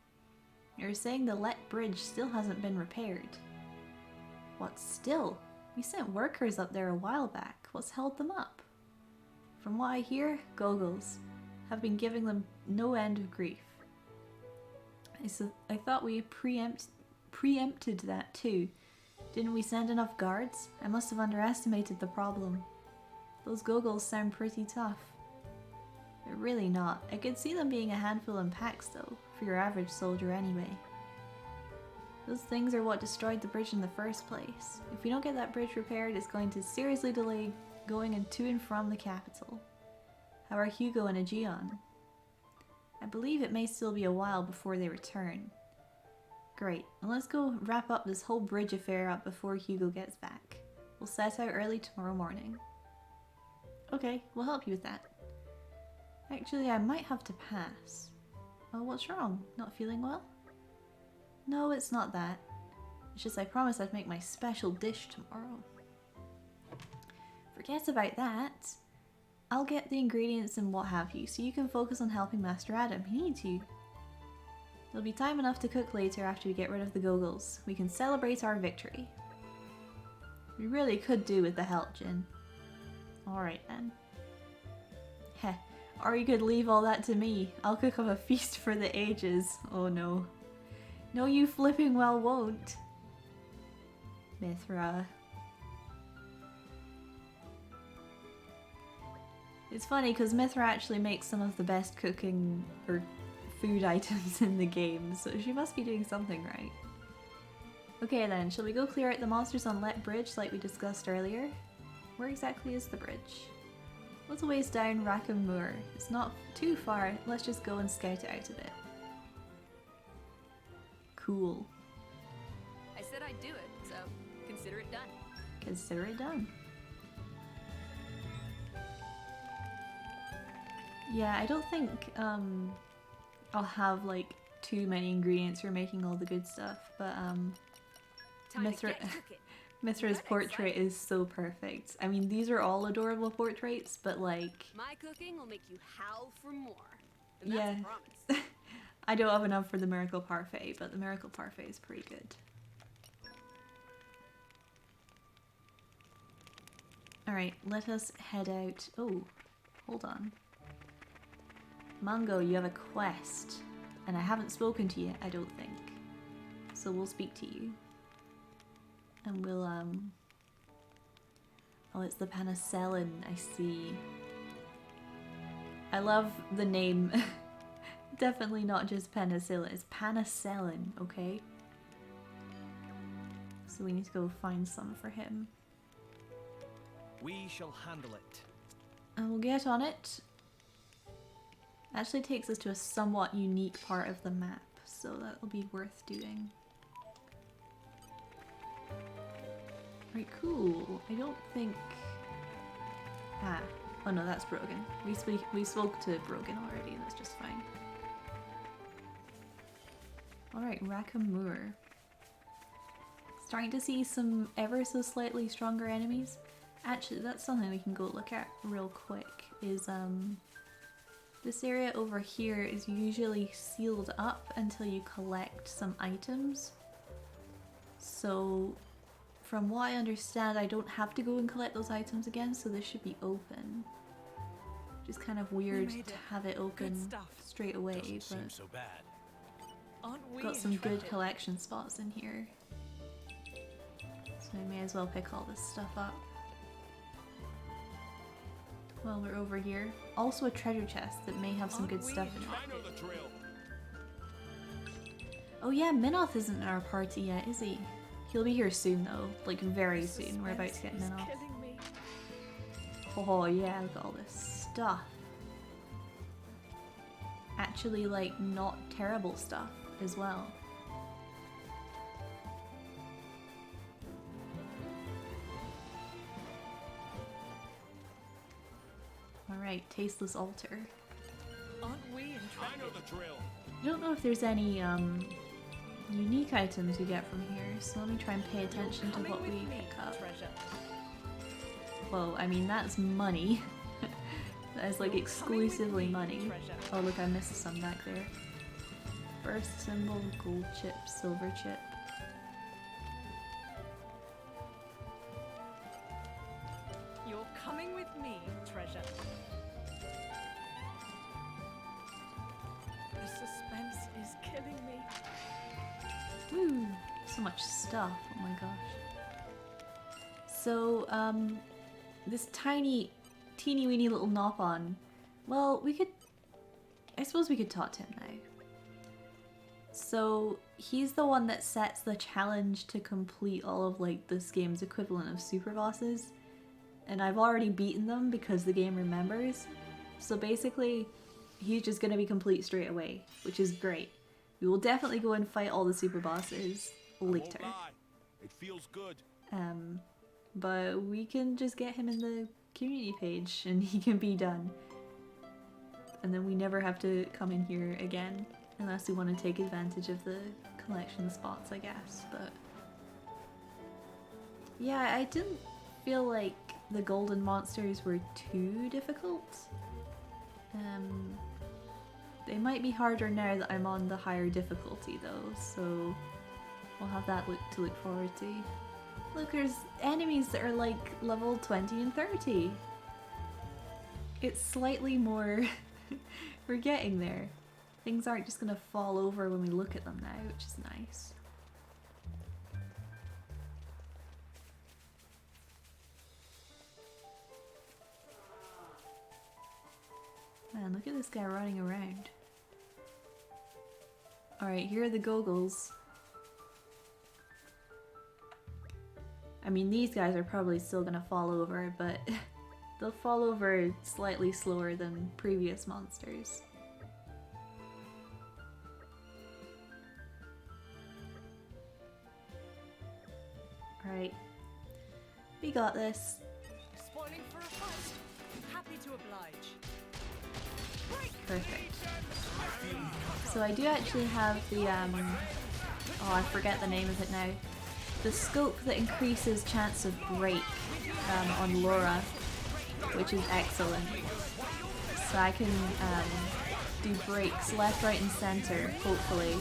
A: They were saying the Let Bridge still hasn't been repaired. What still? We sent workers up there a while back. What's held them up? From what I hear, Goggles have been giving them no end of grief. I thought we preempted that too. Didn't we send enough guards? I must have underestimated the problem. Those Goggles sound pretty tough. They're really not. I could see them being a handful in packs though, for your average soldier anyway. Those things are what destroyed the bridge in the first place. If we don't get that bridge repaired, it's going to seriously delay going to and from the capital. How are Hugo and Aegeon? I believe it may still be a while before they return. Great, and let's go wrap up this whole bridge affair up before Hugo gets back. We'll set out early tomorrow morning. Okay, we'll help you with that. Actually, I might have to pass. Oh, what's wrong? Not feeling well? No, it's not that. It's just I promised I'd make my special dish tomorrow. Forget about that. I'll get the ingredients and what have you, so you can focus on helping Master Adam. He needs you. There'll be time enough to cook later after we get rid of the goggles. We can celebrate our victory. We really could do with the help, Jin. Alright then. Heh. Or you could leave all that to me. I'll cook up a feast for the ages. Oh no. No, you flipping well won't. Mithra. It's funny because Mithra actually makes some of the best cooking or food items in the game, so she must be doing something right. Okay then, shall we go clear out the monsters on Let Bridge like we discussed earlier? Where exactly is the bridge? What's a ways down Rackham Moor? It's not too far, let's just go and scout it out a bit. Cool.
G: I said I'd do it, so consider it done.
A: Consider it done. Yeah, I don't think I'll have like too many ingredients for making all the good stuff, but Mithra's portrait is so perfect. I mean, these are all adorable portraits, but like...
G: My cooking will make you howl for more. And that's
A: yeah.
G: a promise.
A: I don't have enough for the Miracle Parfait, but the Miracle Parfait is pretty good. Alright, let us head out. Oh, hold on. Mungo, you have a quest. And I haven't spoken to you, I don't think. So we'll speak to you. And we'll, oh, it's the penicillin, I see. I love the name. Definitely not just penicillin, it's penicillin, okay? So we need to go find some for him.
C: We shall handle it.
A: And we'll get on it. Actually takes us to a somewhat unique part of the map, so that'll be worth doing. Right, cool. I don't think... Ah. Oh no, that's Brogan. We spoke to Brogan already, that's just fine. Alright, Rackham Moor. Starting to see some ever so slightly stronger enemies. Actually, that's something we can go look at real quick, is this area over here is usually sealed up until you collect some items. So, from what I understand, I don't have to go and collect those items again, so this should be open. Just kind of weird to have it open straight away, but
F: seem so bad. Aren't we
A: got some good
F: intrepid?
A: collection spots in here. So I may as well pick all this stuff up while we're over here. Also a treasure chest that may have some good stuff in it.
F: I know the drill.
A: Oh yeah, Minoth isn't in our party yet, is he? He'll be here soon though, like very soon. We're about to get Minoth. Oh yeah, look at all this stuff. Actually, like, not terrible stuff as well. Alright, Tasteless Altar.
F: Aren't we intrepid? I know the drill.
A: I don't know if there's any unique items we get from here, so let me try and pay attention to what we pick up. Whoa, I mean that's money. That is like exclusively money. Oh look, I missed some back there. Burst symbol, gold chip, silver chip.
B: You're coming with me, treasure. The suspense is killing me.
A: Woo! So much stuff, oh my gosh. So, this teeny weeny little Nopon, well, we could, I suppose we could talk to him now. So, he's the one that sets the challenge to complete all of, like, this game's equivalent of super bosses. And I've already beaten them because the game remembers. So basically, he's just gonna be complete straight away, which is great. We will definitely go and fight all the super bosses later.
F: It feels good.
A: But we can just get him in the community page and he can be done. And then we never have to come in here again, unless we want to take advantage of the collection spots, I guess. But yeah, I didn't feel like the golden monsters were too difficult. They might be harder now that I'm on the higher difficulty though, so we'll have that to look forward to. Look, there's enemies that are like level 20 and 30. It's slightly more... We're getting there. Things aren't just gonna fall over when we look at them now, which is nice. Man, look at this guy running around. Alright, here are the goggles. I mean, these guys are probably still gonna fall over, but they'll fall over slightly slower than previous monsters. Alright. We got this.
B: Spoiling for a fight. Happy to oblige.
A: Perfect. So I do actually have the, oh, I forget the name of it now. The scope that increases chance of break on Laura, which is excellent. So I can do breaks left, right and center, hopefully.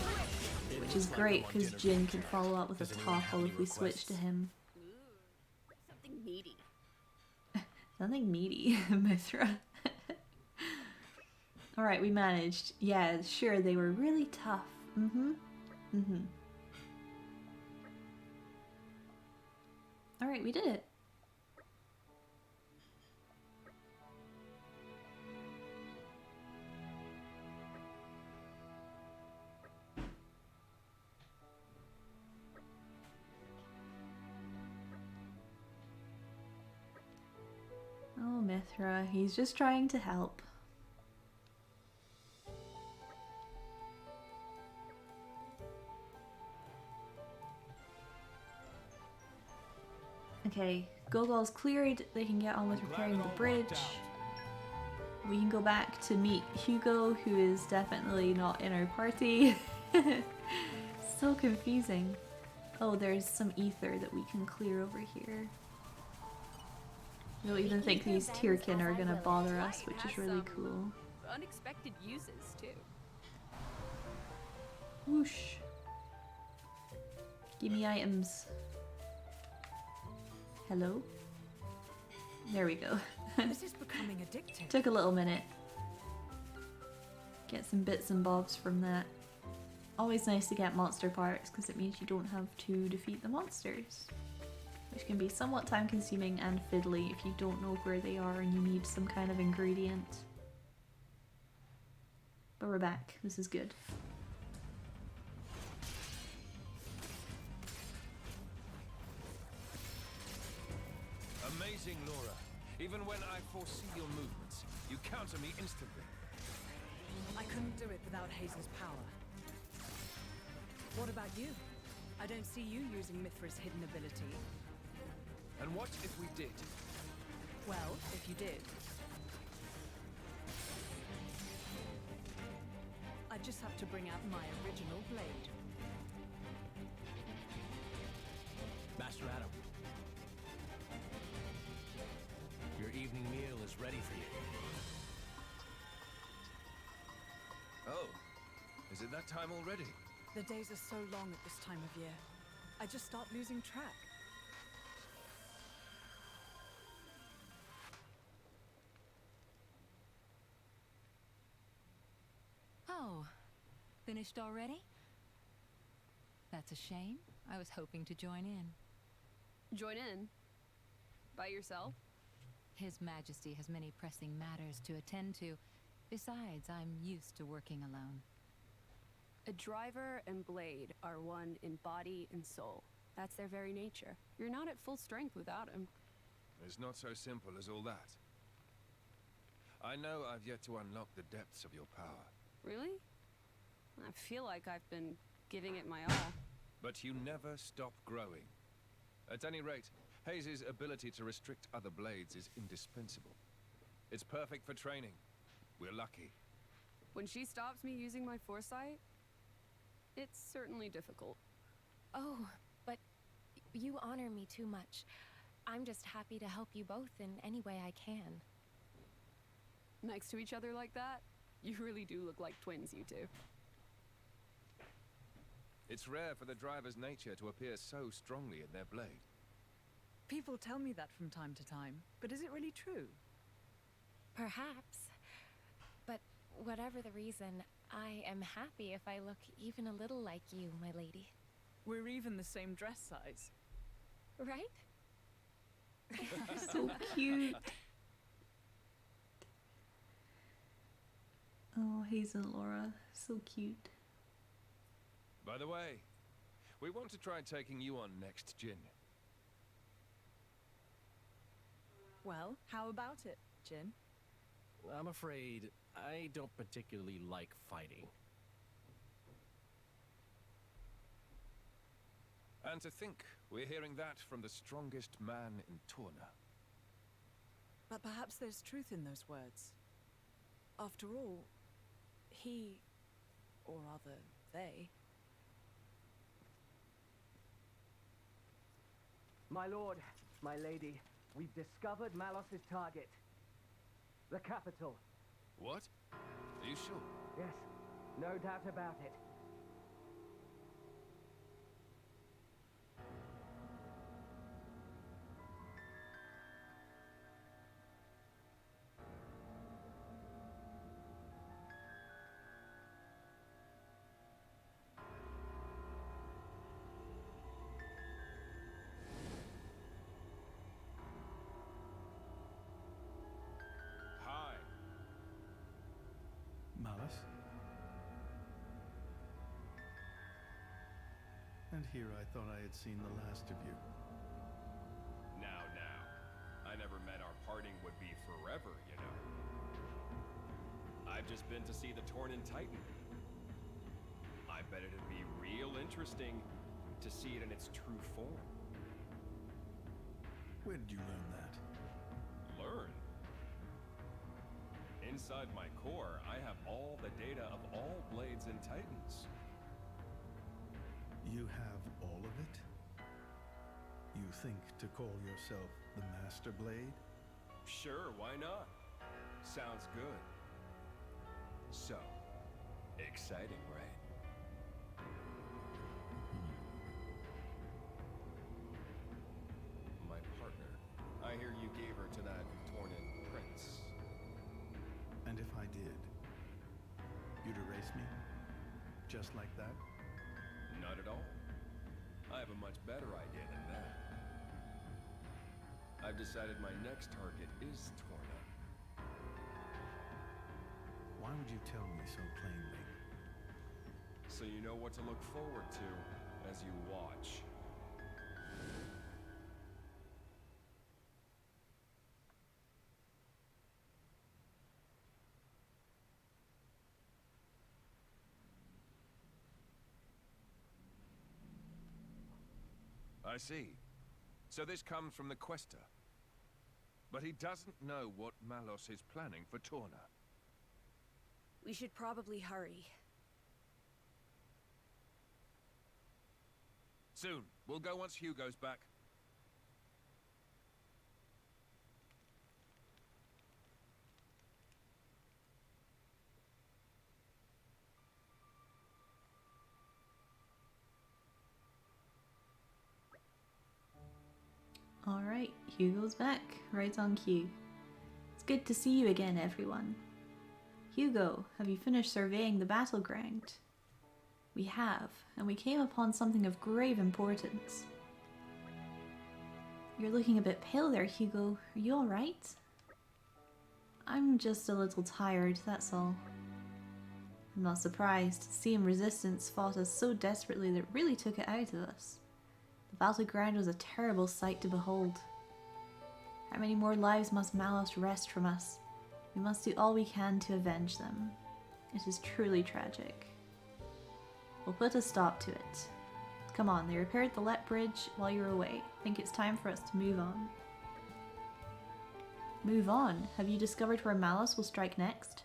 A: Which is great because Jin could follow up with a topple if we switch to him.
G: Something meaty.
A: Something meaty, Mithra. Alright, we managed. Yeah, sure, they were really tough. Alright, we did it. Oh, Mithra, he's just trying to help. Okay, Gogol's cleared, they can get on with repairing the bridge. We can go back to meet Hugo, who is definitely not in our party. So confusing. Oh, there's some ether that we can clear over here. I don't even think these Tyrkin are gonna bother us, which is really cool.
G: Unexpected uses, too.
A: Whoosh. Give me items. Hello? There we go.
B: This is becoming addictive.
A: Took a little minute. Get some bits and bobs from that. Always nice to get monster parts because it means you don't have to defeat the monsters. Which can be somewhat time consuming and fiddly if you don't know where they are and you need some kind of ingredient. But we're back. This is good.
D: Amazing, Laura. Even when I foresee your movements, you counter me instantly.
B: I couldn't do it without Hazel's power. What about you? I don't see you using Mithra's hidden ability.
D: And what if we did?
B: Well, if you did, I just have to bring out my original blade.
F: Master Adam. Your evening meal is ready for you.
D: Oh, is it that time already?
B: The days are so long at this time of year. I just start losing track.
H: Oh, finished already? That's a shame. I was hoping to join in.
G: Join in? By yourself?
H: His Majesty has many pressing matters to attend to. Besides, I'm used to working alone.
G: A driver and blade are one in body and soul. That's their very nature. You're not at full strength without him.
D: It's not so simple as all that. I know I've yet to unlock the depths of your power.
G: Really? I feel like I've been giving it my all.
D: But you never stop growing. At any rate, Hayes' ability to restrict other blades is indispensable. It's perfect for training. We're lucky.
G: When she stops me using my foresight, it's certainly difficult.
J: Oh, but you honor me too much.
K: I'm just happy to help you both in any way I can.
G: Next to each other like that? You really do look like twins, you two.
D: It's rare for the driver's nature to appear so strongly in their blade.
B: People tell me that from time to time, but is it really true?
K: Perhaps. But whatever the reason, I am happy if I look even a little like you, my lady.
B: We're even the same dress size.
K: Right?
A: So cute. Oh, Hazel and Laura, so cute.
D: By the way, we want to try taking you on next, Jin.
B: Well, how about it, Jin?
F: I'm afraid I don't particularly like fighting.
D: And to think we're hearing that from the strongest man in Torna.
B: But perhaps there's truth in those words. After all, he, or rather, they...
L: My lord, my lady, we've discovered Malos's target. The capital.
D: What? Are you sure?
L: Yes, no doubt about it.
D: Hi.
M: Malos? And here I thought I had seen the last of you.
N: Now. I never meant our parting would be forever, you know. I've just been to see the Tornan Titan. I bet it'd be real interesting to see it in its true form.
M: Where did you learn that?
N: Learn? Inside my core, I have all the data of all blades and titans.
M: You have all of it? You think to call yourself the Master Blade?
N: Sure, why not? Sounds good. So, exciting, right? My partner. I hear you gave her to that Tornan prince.
M: And if I did, you'd erase me? Just like that?
N: Not at all. I have a much better idea than that. I've decided my next target is Torna.
M: Why would you tell me so plainly?
N: So you know what to look forward to as you watch.
D: I see. So this comes from the Quester. But he doesn't know what Malos is planning for Torna.
G: We should probably hurry.
D: Soon. We'll go once Hugo's back.
A: Alright, Hugo's back. Right on cue. It's good to see you again, everyone. Hugo, have you finished surveying the battleground? We have, and we came upon something of grave importance. You're looking a bit pale there, Hugo. Are you alright? I'm just a little tired, that's all. I'm not surprised. Seeing Resistance fought us so desperately that it really took it out of us. The battleground was a terrible sight to behold. How many more lives must Malos wrest from us? We must do all we can to avenge them. It is truly tragic. We'll put a stop to it. Come on, they repaired the Let Bridge while you were away. I think it's time for us to move on. Move on? Have you discovered where Malos will strike next?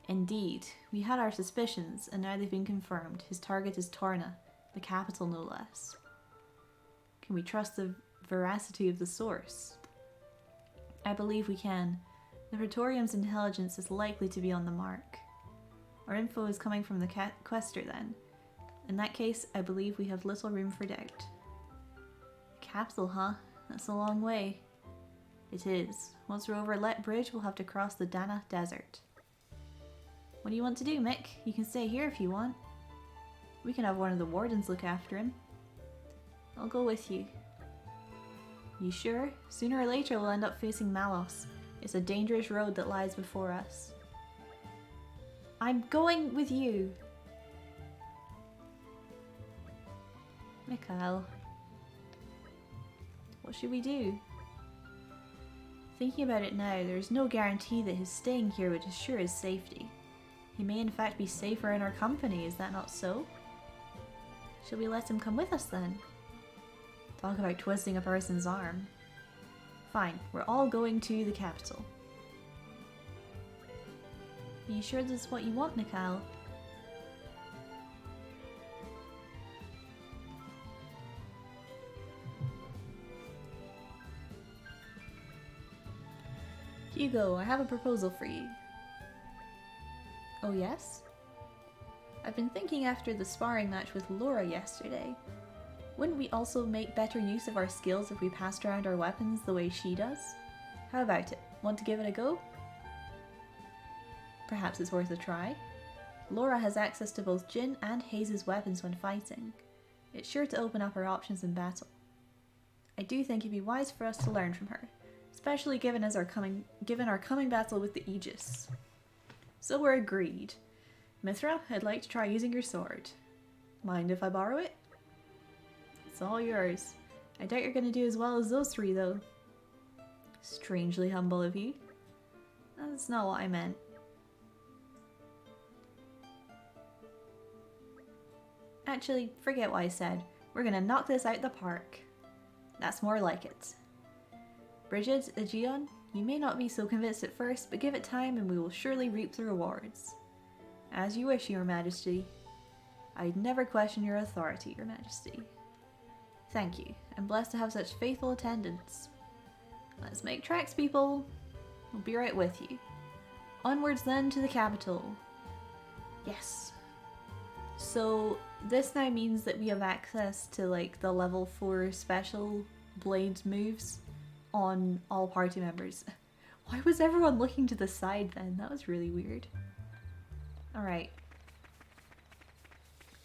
A: Indeed. We had our suspicions, and now they've been confirmed. His target is Torna, the capital no less. Can we trust the veracity of the source. I believe we can. The Praetorium's intelligence is likely to be on the mark. Our info is coming from the Quester then. In that case, I believe we have little room for doubt. Capital, huh? That's a long way. It is. Once we're over Let Bridge, we'll have to cross the Dana Desert. What do you want to do, Mick? You can stay here if you want. We can have one of the wardens look after him. I'll go with you. You sure? Sooner or later we'll end up facing Malos. It's a dangerous road that lies before us. I'm going with you! Mikhail. What should we do? Thinking about it now, there's no guarantee that his staying here would assure his safety. He may in fact be safer in our company, is that not so? Shall we let him come with us then? Talk about twisting a person's arm. Fine, we're all going to the capital. Are you sure this is what you want, Mikhail? Hugo, I have a proposal for you. Oh yes? I've been thinking after the sparring match with Laura yesterday. Wouldn't we also make better use of our skills if we passed around our weapons the way she does? How about it? Want to give it a go? Perhaps it's worth a try. Laura has access to both Jin and Hayes' weapons when fighting. It's sure to open up our options in battle. I do think it'd be wise for us to learn from her, especially given our coming battle with the Aegis. So we're agreed. Mithra, I'd like to try using your sword. Mind if I borrow it? It's all yours. I doubt you're gonna do as well as those three though. Strangely humble of you. That's not what I meant. Actually, forget what I said. We're gonna knock this out the park. That's more like it. Bridget, Aegeon, you may not be so convinced at first, but give it time and we will surely reap the rewards. As you wish, Your Majesty. I'd never question your authority, Your Majesty. Thank you. I'm blessed to have such faithful attendants. Let's make tracks, people. We'll be right with you. Onwards then to the capital. Yes. So this now means that we have access to like the level 4 special blade moves on all party members. Why was everyone looking to the side then? That was really weird. Alright.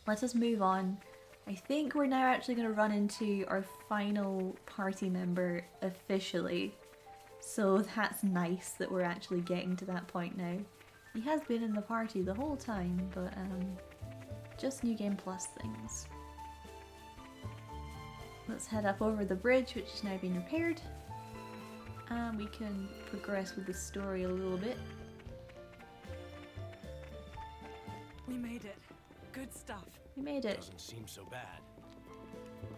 A: Let us move on. I think we're now actually going to run into our final party member officially. So that's nice that we're actually getting to that point now. He has been in the party the whole time, but just New Game Plus things. Let's head up over the bridge, which is now being repaired. And we can progress with the story a little bit.
B: We made it. Good stuff.
A: We made it.
F: Doesn't seem so bad.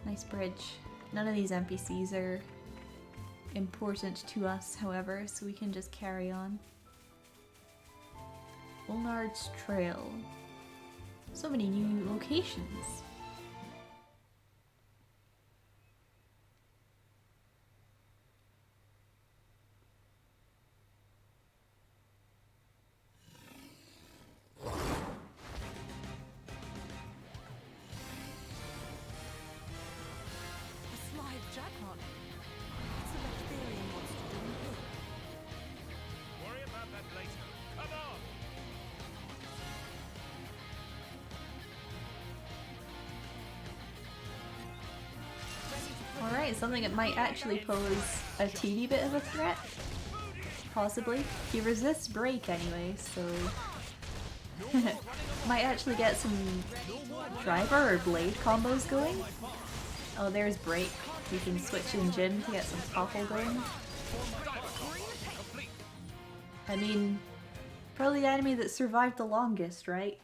A: Nice bridge. None of these NPCs are important to us, however, so we can just carry on. Ulnard's Trail. So many new locations. Alright, something that might actually pose a teeny bit of a threat. Possibly. He resists break anyway, so... might actually get some driver or blade combos going. Oh, there's break. You can switch in Jin to get some topple going. I mean, probably the enemy that survived the longest, right?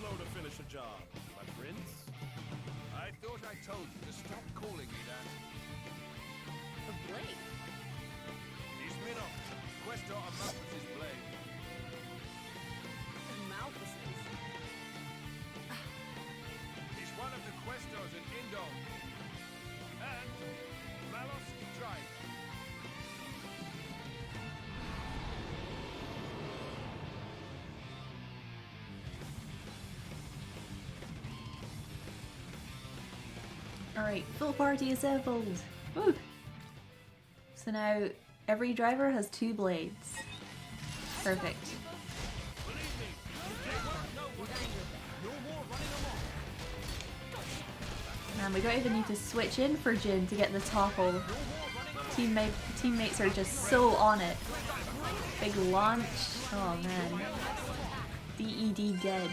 F: slow to finish a job, my prince.
D: I thought I told you to stop calling me that.
G: The blade?
D: He's Minnow, Questor of Malthus's blade.
G: Malthus's?
D: He's one of the Questors in Indol. And Malos Drive.
A: Alright, full party assembled! Woo! So now every driver has 2 blades. Perfect. And we don't even need to switch in for Jin to get the topple. Teammates are just so on it. Big launch. Oh man. DED dead.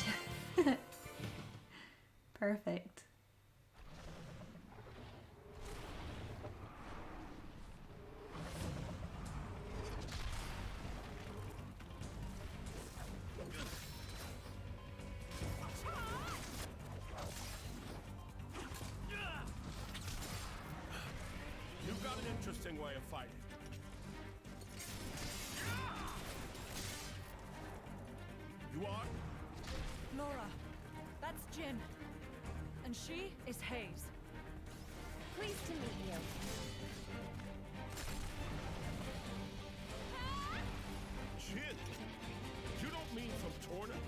A: Perfect.
F: You've got an interesting way of fighting. You are?
B: Laura, that's Jin. And she is Hayes.
K: Pleased to meet you.
F: Jin? You don't mean from Torna?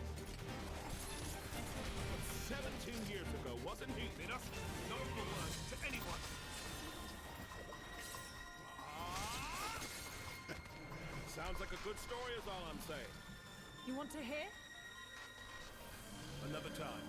F: 17 years ago, wasn't he?
D: Enough. No more words to anyone.
F: Sounds like a good story is all I'm saying.
B: You want to hear?
F: Another time.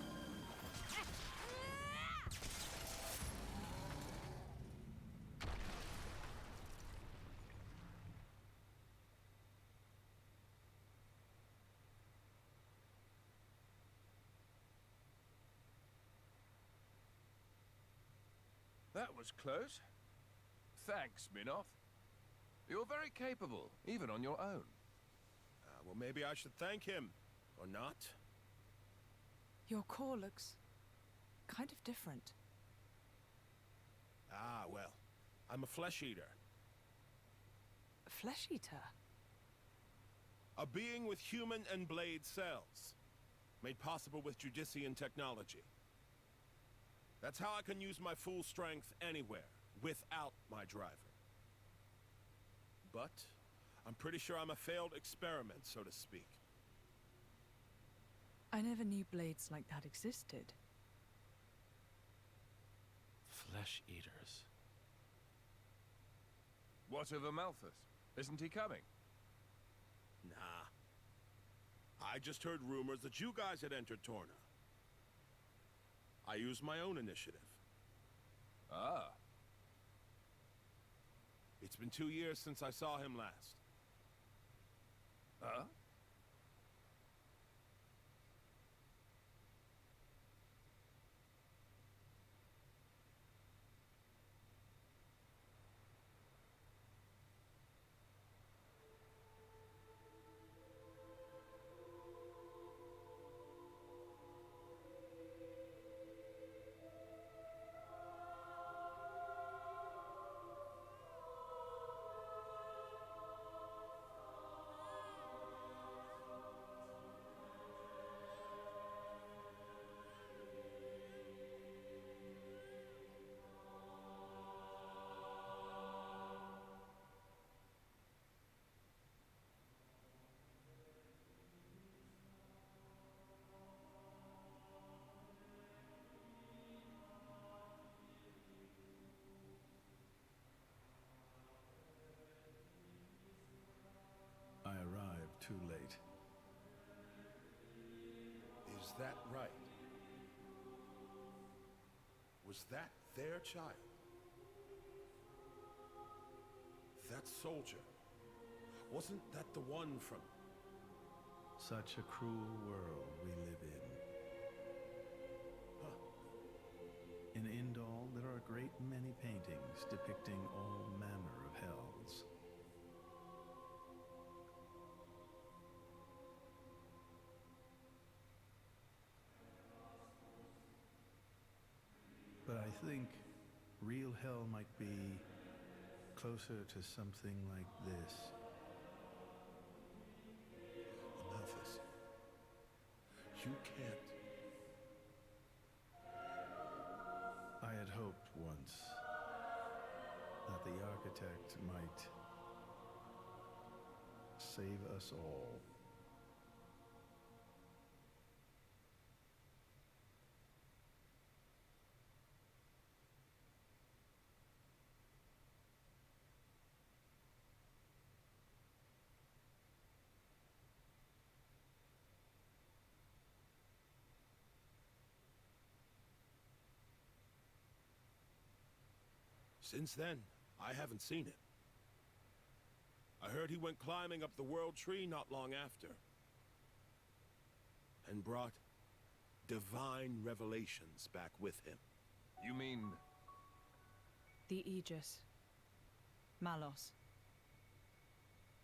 D: That was close. Thanks, Minoth. You're very capable, even on your own.
F: Well, maybe I should thank him. Or not.
B: Your core looks kind of different.
F: Ah, well. I'm a flesh eater.
B: A flesh eater?
F: A being with human and blade cells. Made possible with Judician technology. That's how I can use my full strength anywhere, without my driver. But I'm pretty sure I'm a failed experiment, so to speak.
B: I never knew blades like that existed.
F: Flesh eaters.
D: What of Amalthus? Isn't he coming?
F: Nah. I just heard rumors that you guys had entered Torna. I used my own initiative.
D: Ah.
F: It's been 2 years since I saw him last.
D: Huh?
M: I arrived too late.
F: Is that right? Was that their child? That soldier? Wasn't that the one from...
M: Such a cruel world we live in.
F: Huh.
M: In Indol, there are a great many paintings depicting all manner of hells. think real hell might be closer to something like this.
F: Amalthus, you can't.
M: I had hoped once that the architect might save us all.
F: Since then, I haven't seen it. I heard he went climbing up the World Tree not long after. And brought divine revelations back with him.
D: You mean...
B: The Aegis. Malos.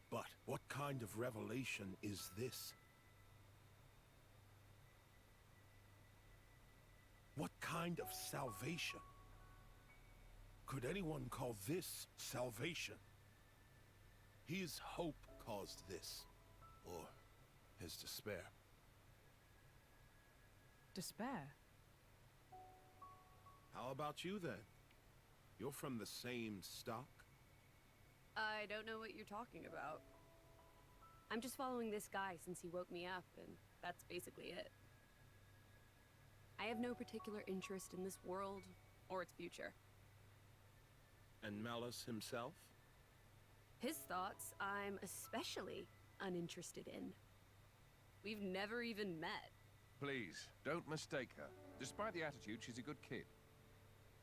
F: But what kind of revelation is this? What kind of salvation? Could anyone call this salvation? His hope caused this, or his despair.
B: Despair?
F: How about you then? You're from the same stock?
G: I don't know what you're talking about. I'm just following this guy since he woke me up, and that's basically it. I have no particular interest in this world or its future.
F: And Malus himself?
G: His thoughts, I'm especially uninterested in. We've never even met.
D: Please, don't mistake her. Despite the attitude, she's a good kid.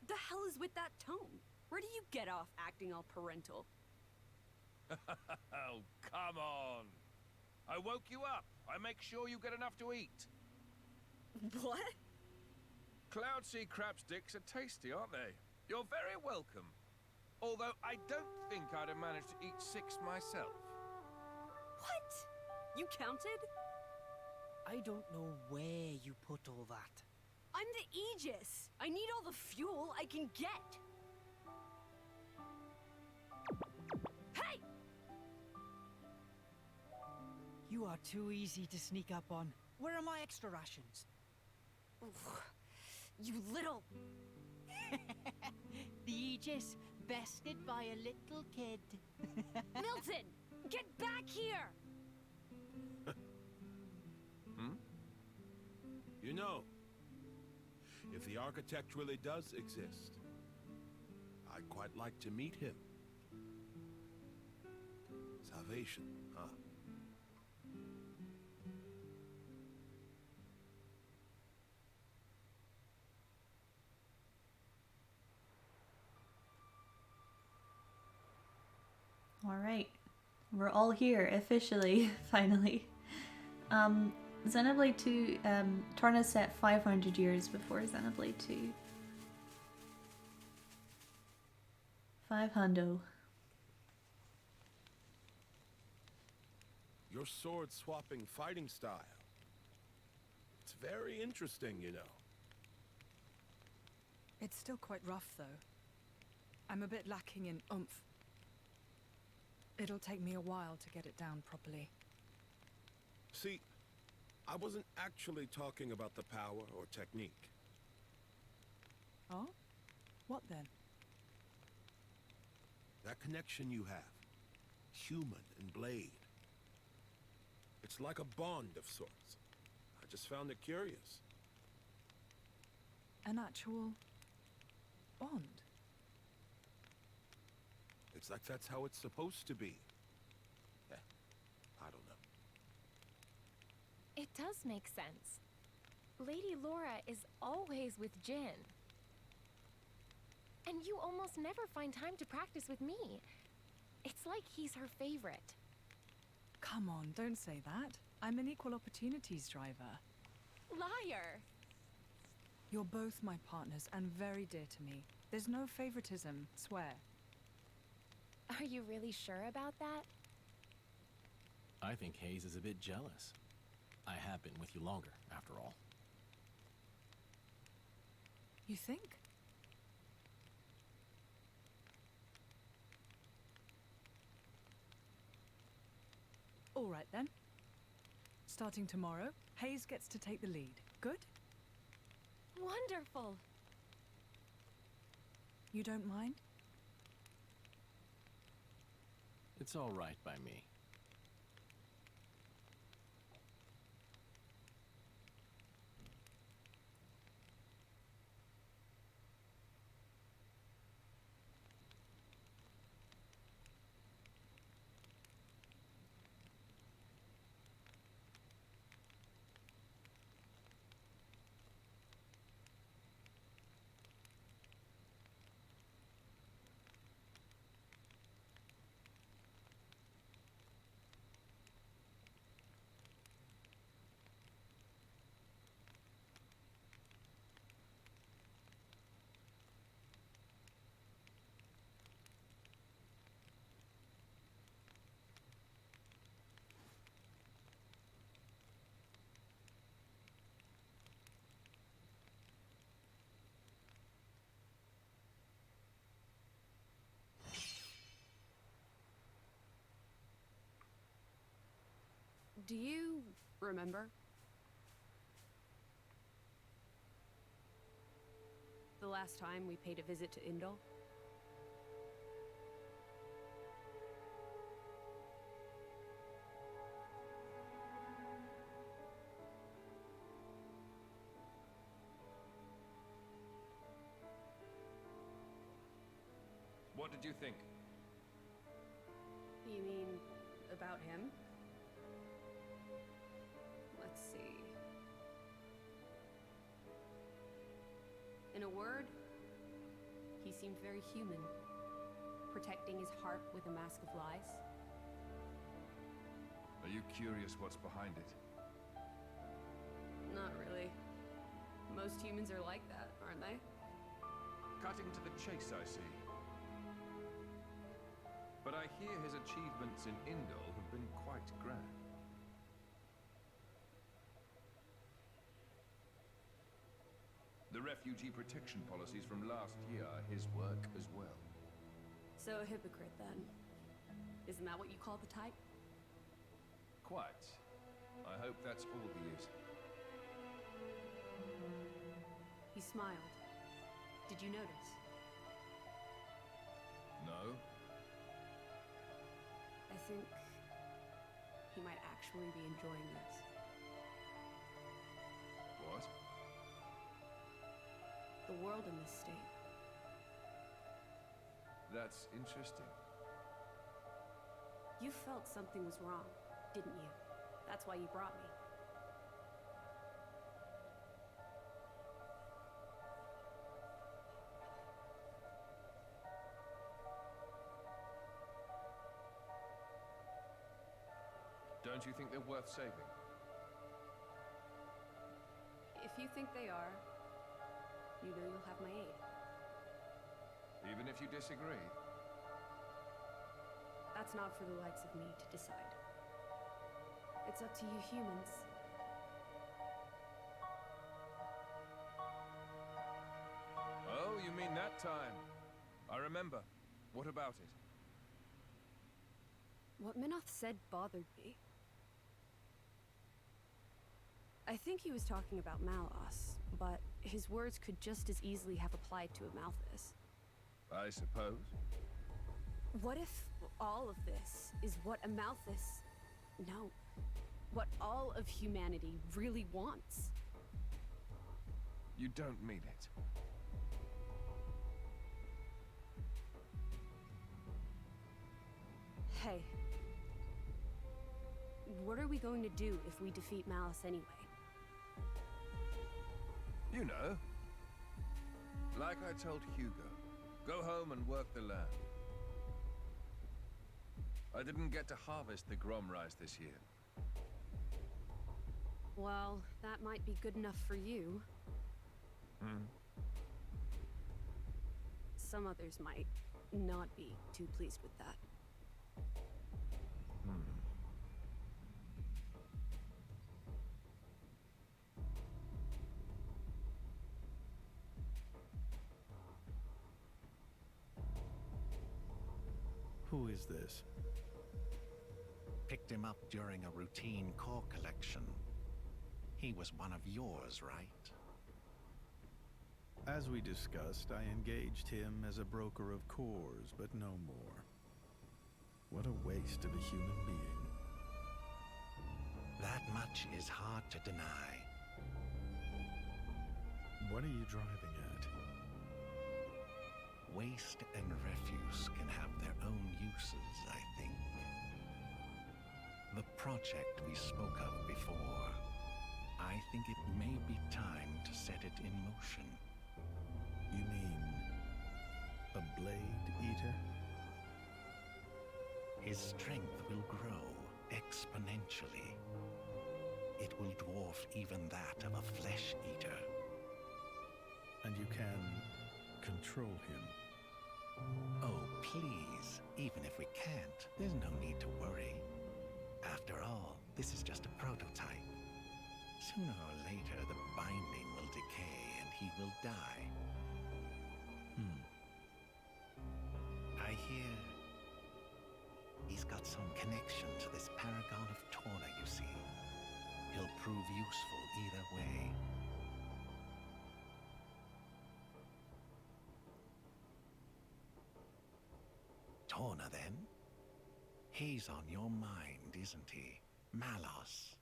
G: The hell is with that tone? Where do you get off acting all parental?
D: Oh, come on. I woke you up. I make sure you get enough to eat.
G: What?
D: Cloud sea crab sticks are tasty, aren't they? You're very welcome. Although I don't think I'd have managed to eat 6 myself.
G: What? You counted?
I: I don't know where you put all that.
G: I'm the Aegis. I need all the fuel I can get. Hey!
I: You are too easy to sneak up on. Where are my extra rations?
G: You little...
I: The Aegis, bested by a little kid.
G: Milton! Get back here!
D: Hmm?
F: You know, if the architect really does exist, I'd quite like to meet him. Salvation, huh?
A: All right, we're all here officially, finally. Xenoblade 2, Torna set 500 years before Xenoblade 2. 500.
F: Your sword-swapping fighting style. It's very interesting, you know.
B: It's still quite rough, though. I'm a bit lacking in oomph. It'll take me a while to get it down properly.
F: See, I wasn't actually talking about the power or technique.
B: Oh? What then?
F: That connection you have, human and blade. It's like a bond of sorts. I just found it curious.
B: An actual... bond?
F: It's like that's how it's supposed to be. I don't know.
K: It does make sense. Lady Laura is always with Jin. And you almost never find time to practice with me. It's like he's her favorite.
B: Come on, don't say that. I'm an equal opportunities driver.
K: Liar!
B: You're both my partners and very dear to me. There's no favoritism, swear.
K: Are you really sure about that?
E: I think Hayes is a bit jealous. I have been with you longer, after all.
B: You think? All right then. Starting tomorrow, Hayes gets to take the lead. Good?
K: Wonderful!
B: You don't mind?
O: It's all right by me.
G: Do you remember? The last time we paid a visit to Indal?
D: What did you think?
G: You mean about him? Let's see. In a word, he seemed very human, protecting his heart with a mask of lies.
D: Are you curious what's behind it?
G: Not really. Most humans are like that, aren't they?
D: Cutting to the chase, I see. But I hear his achievements in Indal have been quite grand. The refugee protection policies from last year are his work as well.
G: So a hypocrite, then. Isn't that what you call the type?
D: Quite. I hope that's all he is.
G: He smiled. Did you notice?
D: No?
G: I think he might actually be enjoying this.
D: What?
G: The world in this state.
D: That's interesting.
G: You felt something was wrong, didn't you? That's why you brought me.
D: Don't you think they're worth saving?
G: If you think they are, you know you'll have my aid.
D: Even if you disagree?
G: That's not for the likes of me to decide. It's up to you humans.
D: Oh, you mean that time? I remember. What about it?
G: What Minoth said bothered me. I think he was talking about Malos, but his words could just as easily have applied to a Malthus.
D: I suppose.
G: What if all of this is what a Malthus... No. What all of humanity really wants?
D: You don't mean it.
G: Hey. What are we going to do if we defeat Malice anyway?
D: You know. Like I told Hugo. Go home and work the land. I didn't get to harvest the Grom rice this year.
G: Well, that might be good enough for you. Some others might not be too pleased with that.
M: Who is this?
P: picked him up during a routine core collection. He was one of yours, right?
M: As we discussed, I engaged him as a broker of cores, but no more. What a waste of a human being.
P: That much is hard to deny.
M: What are you driving at?
P: Waste and refuse can have their own uses, I think. The project we spoke of before, I think it may be time to set it in motion.
M: You mean a Blade Eater?
P: His strength will grow exponentially. It will dwarf even that of a flesh eater.
M: And you can control him?
P: Oh, please. Even if we can't, there's no need to worry. After all, this is just a prototype. Sooner or later, the binding will decay and he will die. I hear he's got some connection to this Paragon of Torna, you see. He'll prove useful either way. Torna, then? He's on your mind, isn't he? Malos.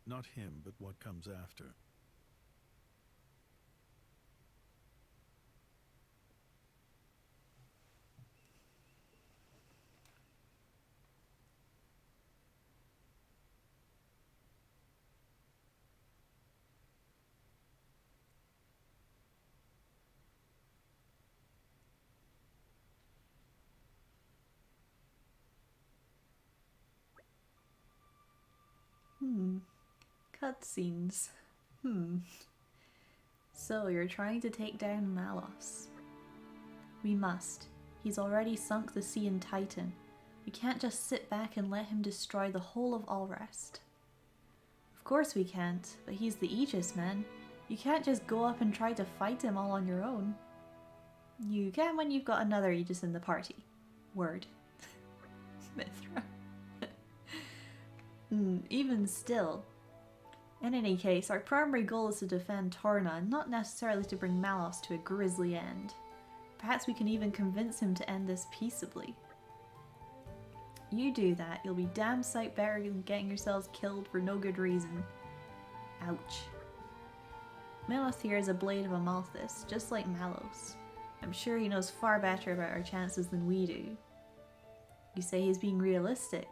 M: Not him, but what comes after.
A: Cutscenes. So, you're trying to take down Malos. We must. He's already sunk the sea in Titan. We can't just sit back and let him destroy the whole of Allrest. Of course we can't, but he's the Aegis, man. You can't just go up and try to fight him all on your own. You can when you've got another Aegis in the party. Word. Mithra. Even still. In any case, our primary goal is to defend Torna, not necessarily to bring Malos to a grisly end. Perhaps we can even convince him to end this peaceably. You do that, you'll be damn sight better than getting yourselves killed for no good reason. Ouch. Malos here is a blade of Amalthus, just like Malos. I'm sure he knows far better about our chances than we do. You say he's being realistic.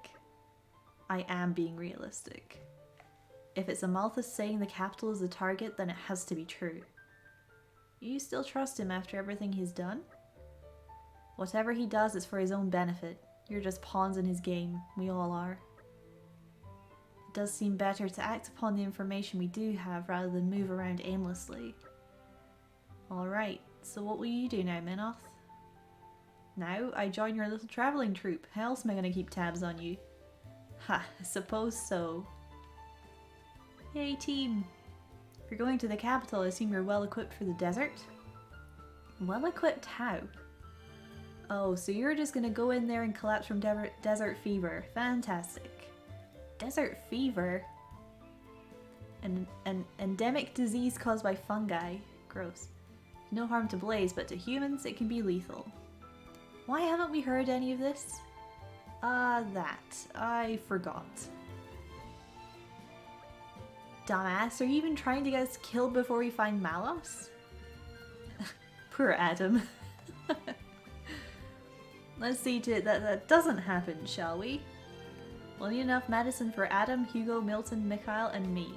A: I am being realistic. If it's Amalthus saying the capital is the target, then it has to be true. You still trust him after everything he's done? Whatever he does is for his own benefit. You're just pawns in his game. We all are. It does seem better to act upon the information we do have rather than move around aimlessly. Alright, so what will you do now, Minoth? Now I join your little travelling troupe. How else am I going to keep tabs on you? Ha, I suppose so. Yay, team! If you're going to the capital, I assume you're well equipped for the desert? Well equipped how? Oh, so you're just gonna go in there and collapse from desert fever. Fantastic. Desert fever? An endemic disease caused by fungi. Gross. No harm to Blaze, but to humans it can be lethal. Why haven't we heard any of this? I forgot. Dumbass, are you even trying to get us killed before we find Malos? Poor Adam. Let's see to it that doesn't happen, shall we? We'll need enough medicine for Adam, Hugo, Milton, Mikhail, and me.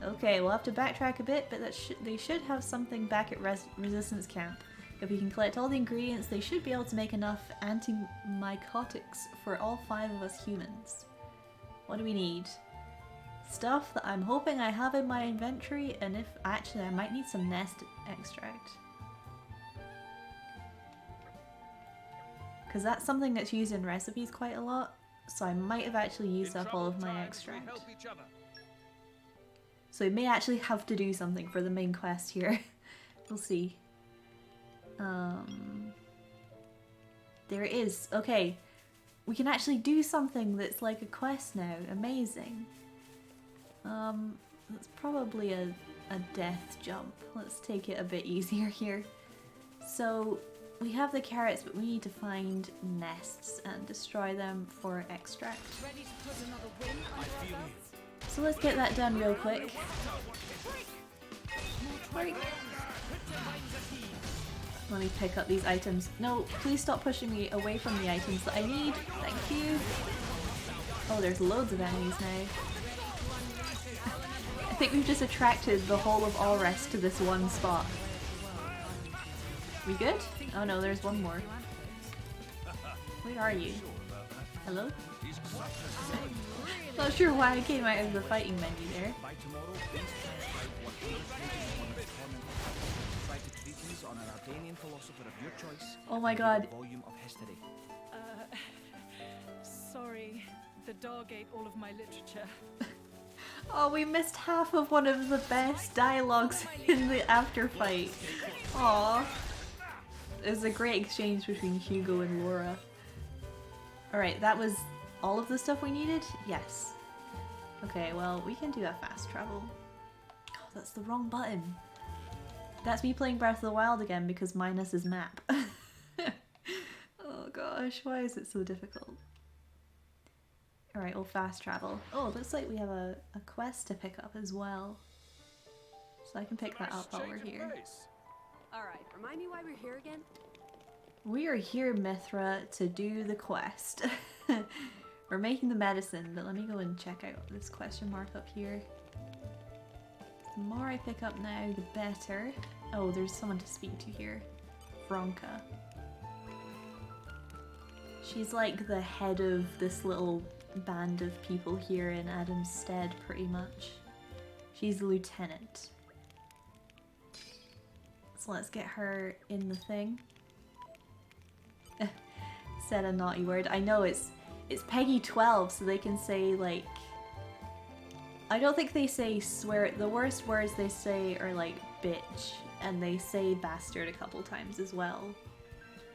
A: Okay, we'll have to backtrack a bit, but they should have something back at Resistance Camp. If we can collect all the ingredients, they should be able to make enough antimycotics for all 5 of us humans. What do we need? Stuff that I'm hoping I have in my inventory, and if actually I might need some nest extract. Because that's something that's used in recipes quite a lot, so I might have actually used up all of my extract. So we may actually have to do something for the main quest here. We'll see. There is. Okay. we can actually do something that's like a quest now. Amazing. That's probably a death jump. Let's take it a bit easier here. So we have the carrots, but we need to find nests and destroy them for extract.
I: Ready to put another win under our belts?
A: So let's get that done real quick. Break. Let me pick up these items. No, please stop pushing me away from the items that I need. Thank you. Oh, there's loads of enemies now. I think we've just attracted the whole of Allrest to this one spot. We good? Oh no, there's one more. Where are you? Hello? Not sure why I came out of the fighting menu there. Oh my god.
B: Sorry, the dog ate all of my literature.
A: Oh, we missed half of one of the best dialogues in the after fight. Aww. It was a great exchange between Hugo and Laura. Alright, that was all of the stuff we needed? Yes. Okay, well, we can do a fast travel. Oh, that's the wrong button. That's me playing Breath of the Wild again because minus is map. Oh gosh, why is it so difficult? Alright, we'll fast travel. Oh, it looks like we have a quest to pick up as well. So I can pick that up while we're here.
G: Alright, remind me why we're here again?
A: We are here, Mithra, to do the quest. We're making the medicine, but let me go and check out this question mark up here. The more I pick up now, the better. Oh, there's someone to speak to here. Vronka. She's like the head of this little band of people here in Adam's stead, pretty much. She's a lieutenant. So let's get her in the thing. Said a naughty word. I know it's Peggy 12, so they can say like... I don't think they say swear. The worst words they say are like bitch, and they say bastard a couple times as well.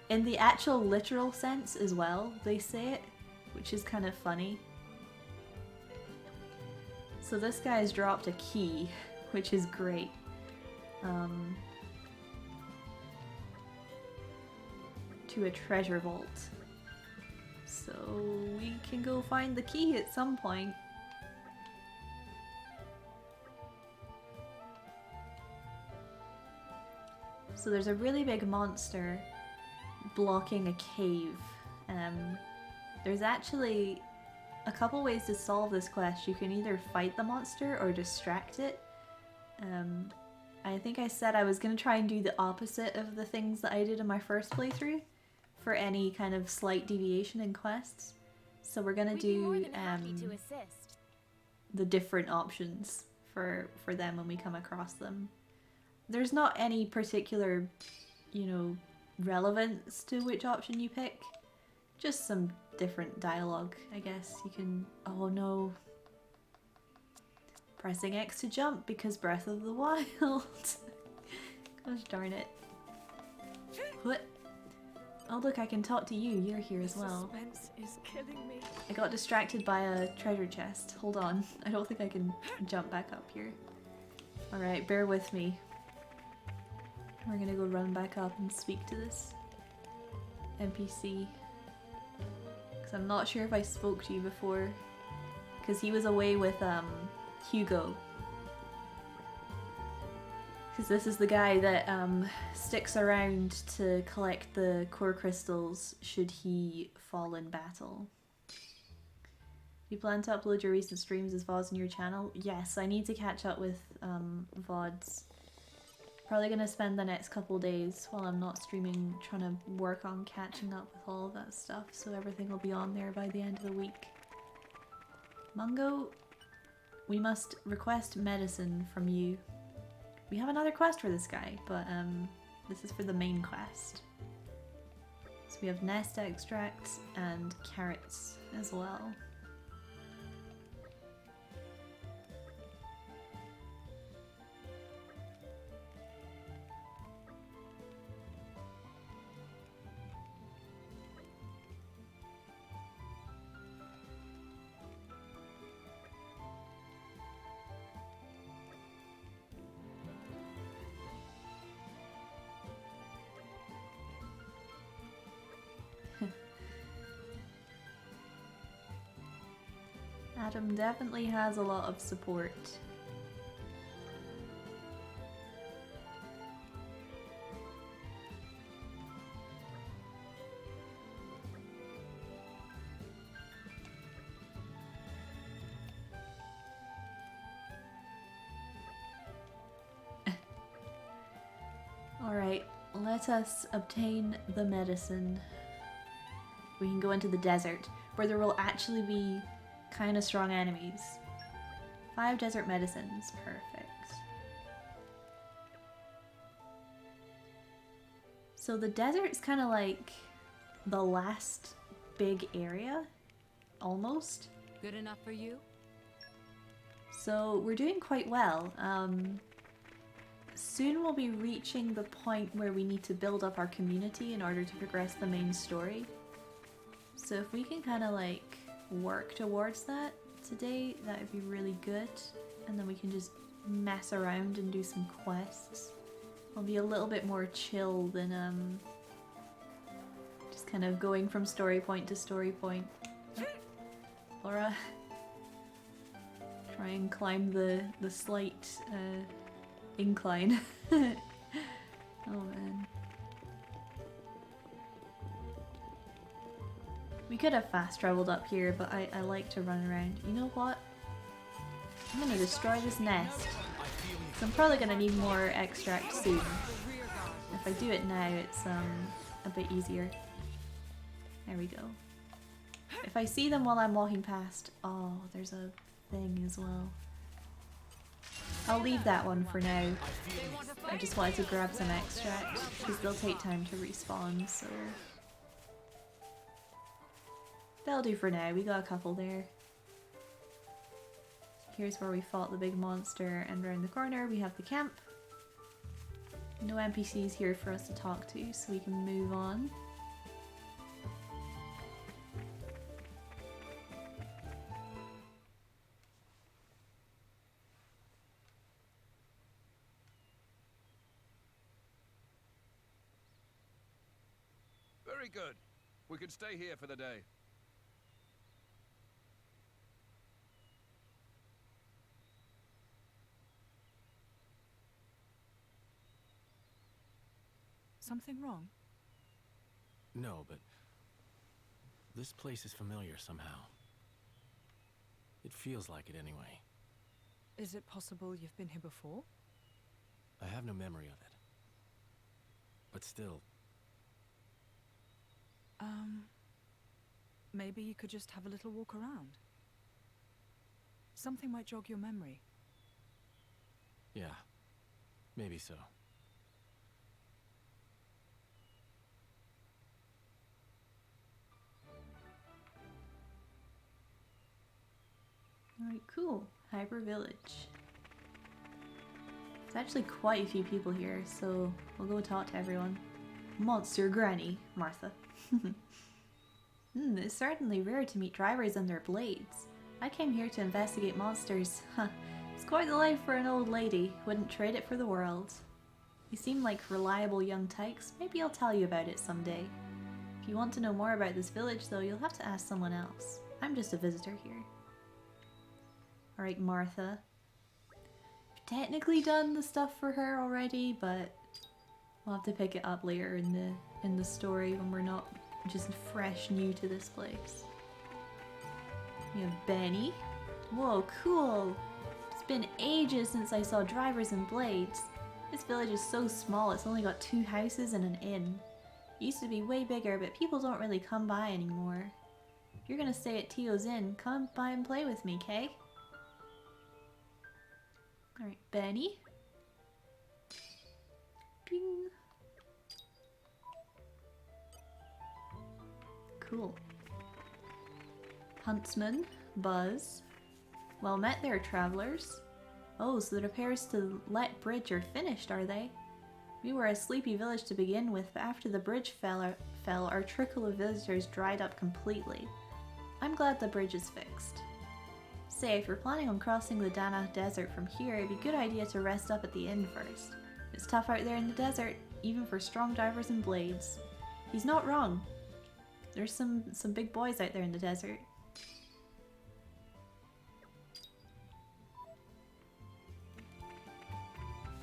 A: In the actual literal sense as well, they say it, which is kind of funny. So this guy's dropped a key, which is great. To a treasure vault. So we can go find the key at some point. So there's a really big monster blocking a cave. There's actually a couple ways to solve this quest. You can either fight the monster or distract it. I think I said I was going to try and do the opposite of the things that I did in my first playthrough for any kind of slight deviation in quests. So we're going to do the different options for them when we come across them. There's not any particular, you know, relevance to which option you pick. Just some different dialogue, I guess. You can... Oh no. Pressing X to jump because Breath of the Wild. Gosh darn it. What? Oh look, I can talk to you. You're here as well.
B: Suspense is killing me.
A: I got distracted by a treasure chest. Hold on. I don't think I can jump back up here. Alright, bear with me. We're gonna go run back up and speak to this NPC. Because I'm not sure if I spoke to you before. Because he was away with Hugo. Because this is the guy that sticks around to collect the core crystals should he fall in battle. You plan to upload your recent streams as VODs on your channel? Yes, I need to catch up with VODs. Probably gonna spend the next couple days while I'm not streaming trying to work on catching up with all of that stuff, so everything will be on there by the end of the week. Mungo, we must request medicine from you. We have another quest for this guy, but this is for the main quest. So we have nest extracts and carrots as well. Adam definitely has a lot of support. Alright, let us obtain the medicine. We can go into the desert, where there will actually be kind of strong enemies. 5 desert medicines, perfect. So the desert's kind of like the last big area, almost.
H: Good enough for you?
A: So we're doing quite well. Soon we'll be reaching the point where we need to build up our community in order to progress the main story. So if we can kind of like work towards that today, that would be really good. And then we can just mess around and do some quests. It'll be a little bit more chill than just kind of going from story point to story point. Laura, try and climb the slight incline. Oh man. We could have fast traveled up here, but I like to run around. You know what? I'm gonna destroy this nest. So I'm probably gonna need more extract soon. If I do it now, it's a bit easier. There we go. If I see them while I'm walking past, oh, there's a thing as well. I'll leave that one for now. I just wanted to grab some extract because they'll take time to respawn, so that'll do for now. We got a couple there. Here's where we fought the big monster, and around the corner we have the camp. No NPCs here for us to talk to, so we can move on.
D: Very good. We can stay here for the day.
B: Something wrong?
O: No, but this place is familiar somehow. It feels like it anyway.
B: Is it possible you've been here before?
O: I have no memory of it. But still,
B: maybe you could just have a little walk around. Something might jog your memory.
O: yeah, maybe so.
A: Alright, cool. Hyper Village. There's actually quite a few people here, so we'll go talk to everyone. Monster Granny, Martha. It's certainly rare to meet drivers and their blades. I came here to investigate monsters. It's quite the life for an old lady. Wouldn't trade it for the world. You seem like reliable young tykes. Maybe I'll tell you about it someday. If you want to know more about this village, though, you'll have to ask someone else. I'm just a visitor here. Alright, Martha. I've technically done the stuff for her already, but we'll have to pick it up later in the story when we're not just fresh new to this place. We have Benny. Whoa, cool! It's been ages since I saw drivers and blades. This village is so small, it's only got 2 houses and an inn. It used to be way bigger, but people don't really come by anymore. If you're gonna stay at Tio's Inn, come by and play with me, Kay? Alright, Benny. Bing. Cool. Huntsman, Buzz. Well met there, travelers. Oh, so the repairs to Let Bridge are finished, are they? We were a sleepy village to begin with, but after the bridge fell, our trickle of visitors dried up completely. I'm glad the bridge is fixed. Say, if you're planning on crossing the Dana Desert from here, it'd be a good idea to rest up at the inn first. It's tough out there in the desert, even for strong divers and blades. He's not wrong. There's some big boys out there in the desert.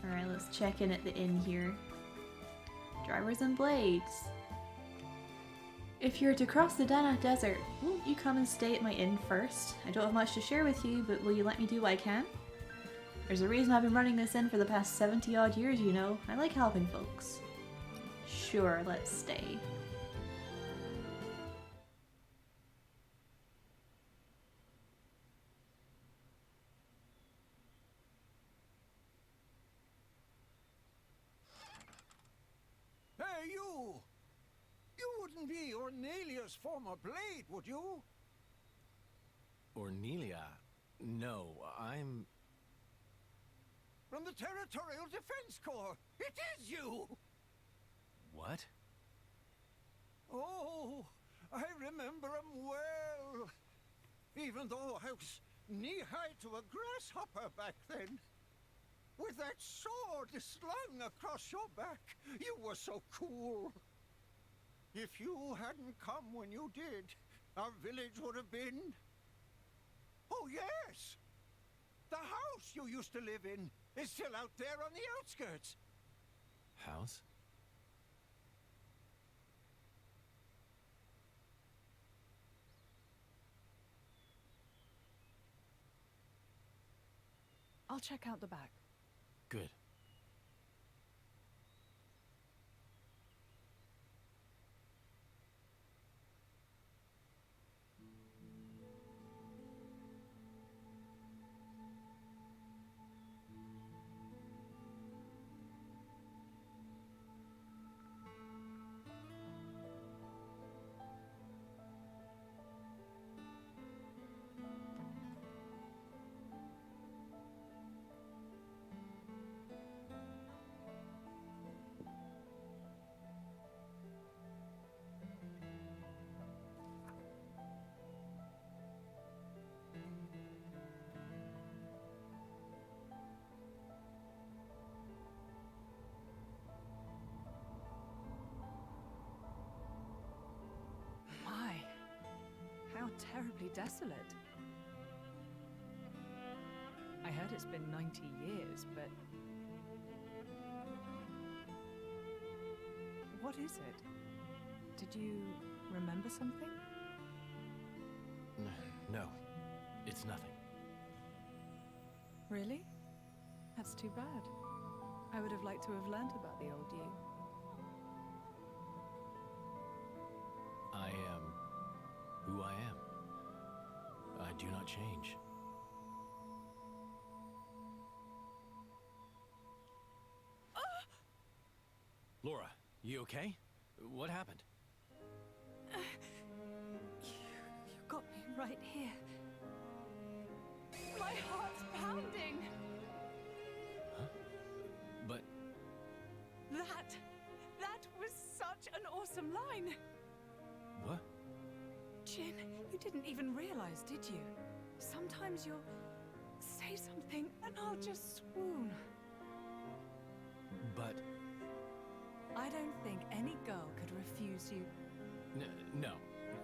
A: Alright, let's check in at the inn here. Drivers and blades. If you're to cross the Dana Desert, won't you come and stay at my inn first? I don't have much to share with you, but will you let me do what I can? There's a reason I've been running this inn for the past 70 odd years, you know. I like helping folks. Sure, let's stay.
Q: Hey, you! You wouldn't be Ornelia's former blade, would you?
O: Ornelia? No, I'm...
Q: From the Territorial Defense Corps! It is you!
O: What?
Q: Oh, I remember him well. Even though I was knee-high to a grasshopper back then. With that sword slung across your back, you were so cool. If you hadn't come when you did, our village would have been... Oh, yes! The house you used to live in is still out there on the outskirts.
O: House?
B: I'll check out the back.
O: Good.
B: How terribly desolate. I heard it's been 90 years, but... What is it? Did you remember something?
O: No, it's nothing.
B: Really? That's too bad. I would have liked to have learned about the old you.
O: I am who I am. I do not change. Laura, you okay? What happened?
B: You got me right here. My heart's pounding.
O: Huh? But...
B: That was such an awesome line.
O: What?
B: Jin, you didn't even realize, did you? Sometimes you'll say something and I'll just swoon.
O: But...
B: I don't think any girl could refuse you.
O: No,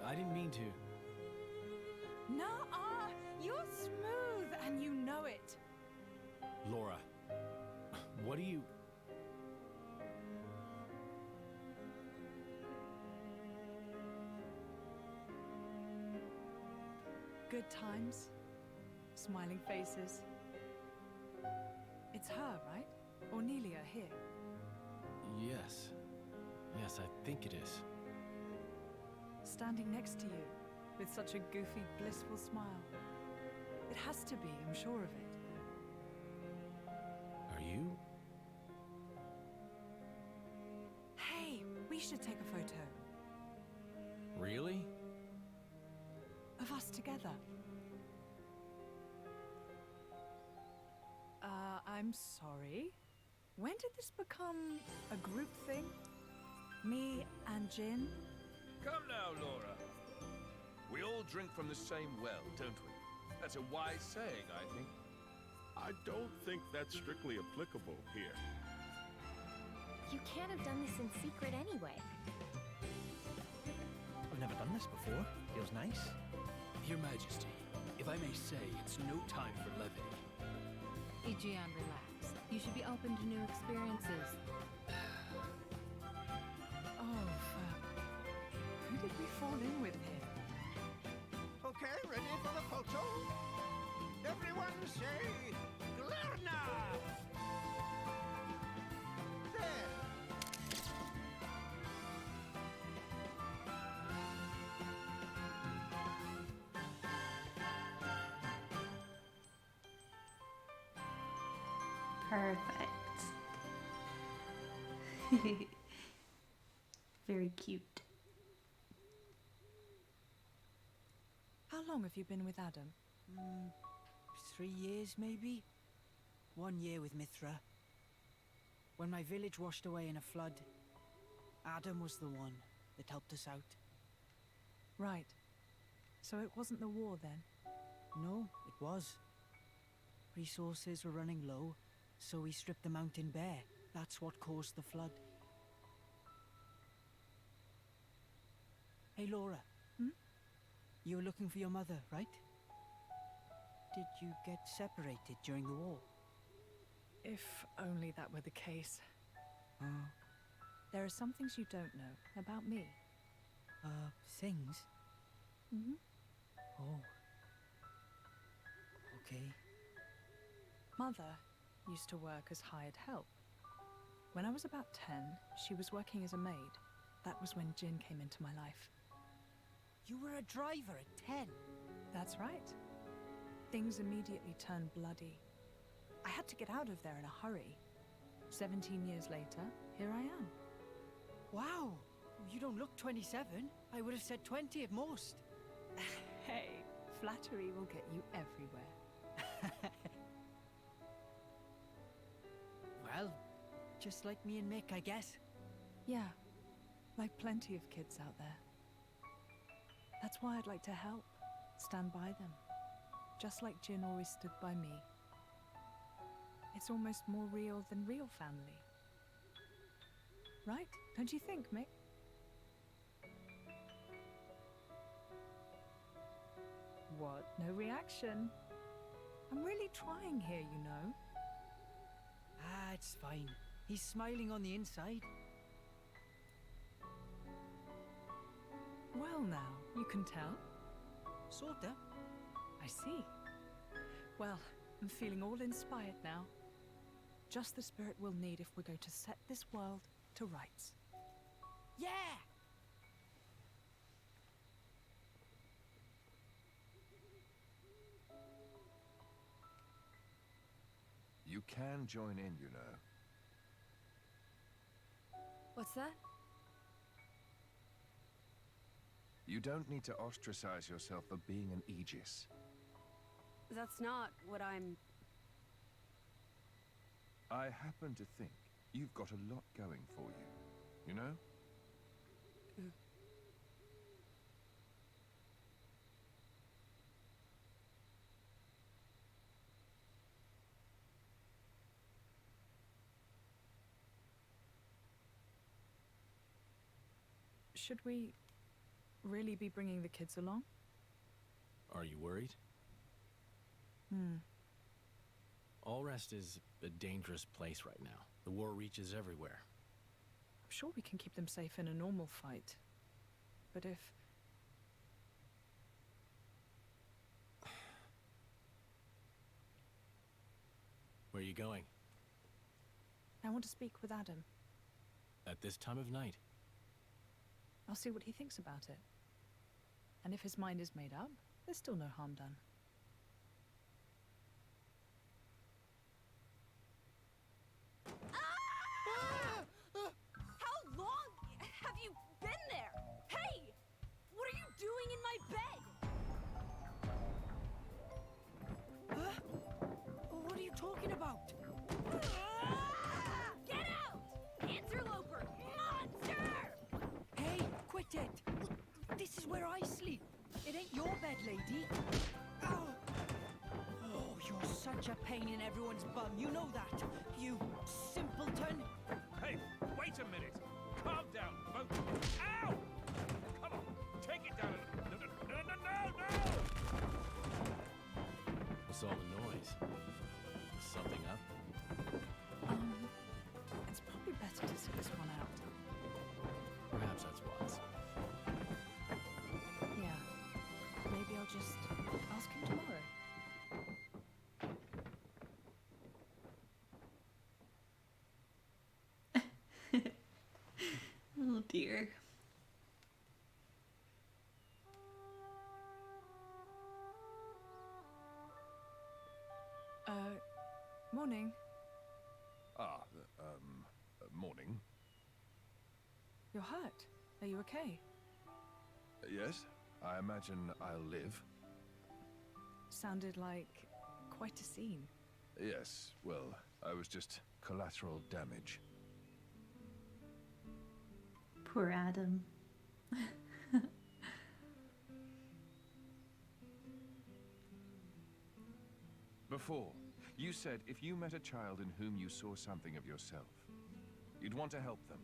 O: I didn't mean to.
B: Nuh-uh! You're smooth and you know it.
O: Laura, what do you...
B: Good times, smiling faces. It's her, right? Ornelia here.
O: Yes. Yes, I think it is.
B: Standing next to you, with such a goofy, blissful smile. It has to be, I'm sure of it.
O: Are you?
B: Hey, we should take a photo.
O: Really?
B: Of us together. I'm sorry. When did this become a group thing? Me and Jin?
D: Come now, Laura. We all drink from the same well, don't we? That's a wise saying, I think.
F: I don't think that's strictly applicable here.
K: You can't have done this in secret anyway.
C: I've never done this before. Feels nice.
E: Your Majesty, if I may say, it's no time for levity.
H: Ijian, relax. You should be open to new experiences.
B: Oh, who did we fall in with here?
Q: Okay, ready for the photo? Everyone say, Glarna! There.
A: Perfect. Very cute.
B: How long have you been with Adam?
I: 3 years, maybe? 1 year with Mithra. When my village washed away in a flood, Adam was the one that helped us out.
B: Right. So it wasn't the war then?
I: No, it was. Resources were running low, so we stripped the mountain bare. That's what caused the flood. Hey, Laura. You were looking for your mother, right? Did you get separated during the war?
B: If only that were the case. There are some things you don't know about me.
I: Things?
B: Mm-hmm.
I: Oh. Okay.
B: Mother used to work as hired help. When I was about 10, she was working as a maid. That was when Jin came into my life.
I: You were a driver at 10?
B: That's right. Things immediately turned bloody. I had to get out of there in a hurry. 17 years later, here I am.
I: Wow! You don't look 27. I would have said 20 at most.
B: Hey, flattery will get you everywhere.
I: Well, just like me and Mick, I guess.
B: Yeah, like plenty of kids out there. That's why I'd like to help, stand by them, just like Jin always stood by me. It's almost more real than real family. Right? Don't you think, Mick? What? No reaction? I'm really trying here, you know.
I: It's fine. He's smiling on the inside.
B: Well now, you can tell.
I: Sorta.
B: I see. Well, I'm feeling all inspired now. Just the spirit we'll need if we're going to set this world to rights.
I: Yeah!
D: You can join in, you know.
G: What's that?
D: You don't need to ostracize yourself for being an Aegis.
G: That's not what I'm...
D: I happen to think you've got a lot going for you, you know?
B: Should we really be bringing the kids along?
O: Are you worried? Allrest is a dangerous place right now. The war reaches everywhere.
B: I'm sure we can keep them safe in a normal fight. But if...
O: Where are you going?
B: I want to speak with Adam.
O: At this time of night?
B: I'll see what he thinks about it. And if his mind is made up, there's still no harm done.
G: How long have you been there? Hey! What are you doing in my bed?
I: What are you talking about?
G: Get out! Interloper! Monster!
I: Hey, quit it! This is where I sleep. It ain't your bed, lady. Oh, you're such a pain in everyone's bum. You know that. You simpleton.
D: Hey, wait a minute! Calm down, both of you. Ow! Come on, take it down. No!
O: What's all the noise? Something up?
A: dear.
B: Morning.
D: Morning.
B: You're hurt. Are you okay?
D: Yes, I imagine I'll live.
B: Sounded like quite a scene.
D: Yes, well, I was just collateral damage.
A: Poor Adam.
D: Before, you said if you met a child in whom you saw something of yourself, you'd want to help them.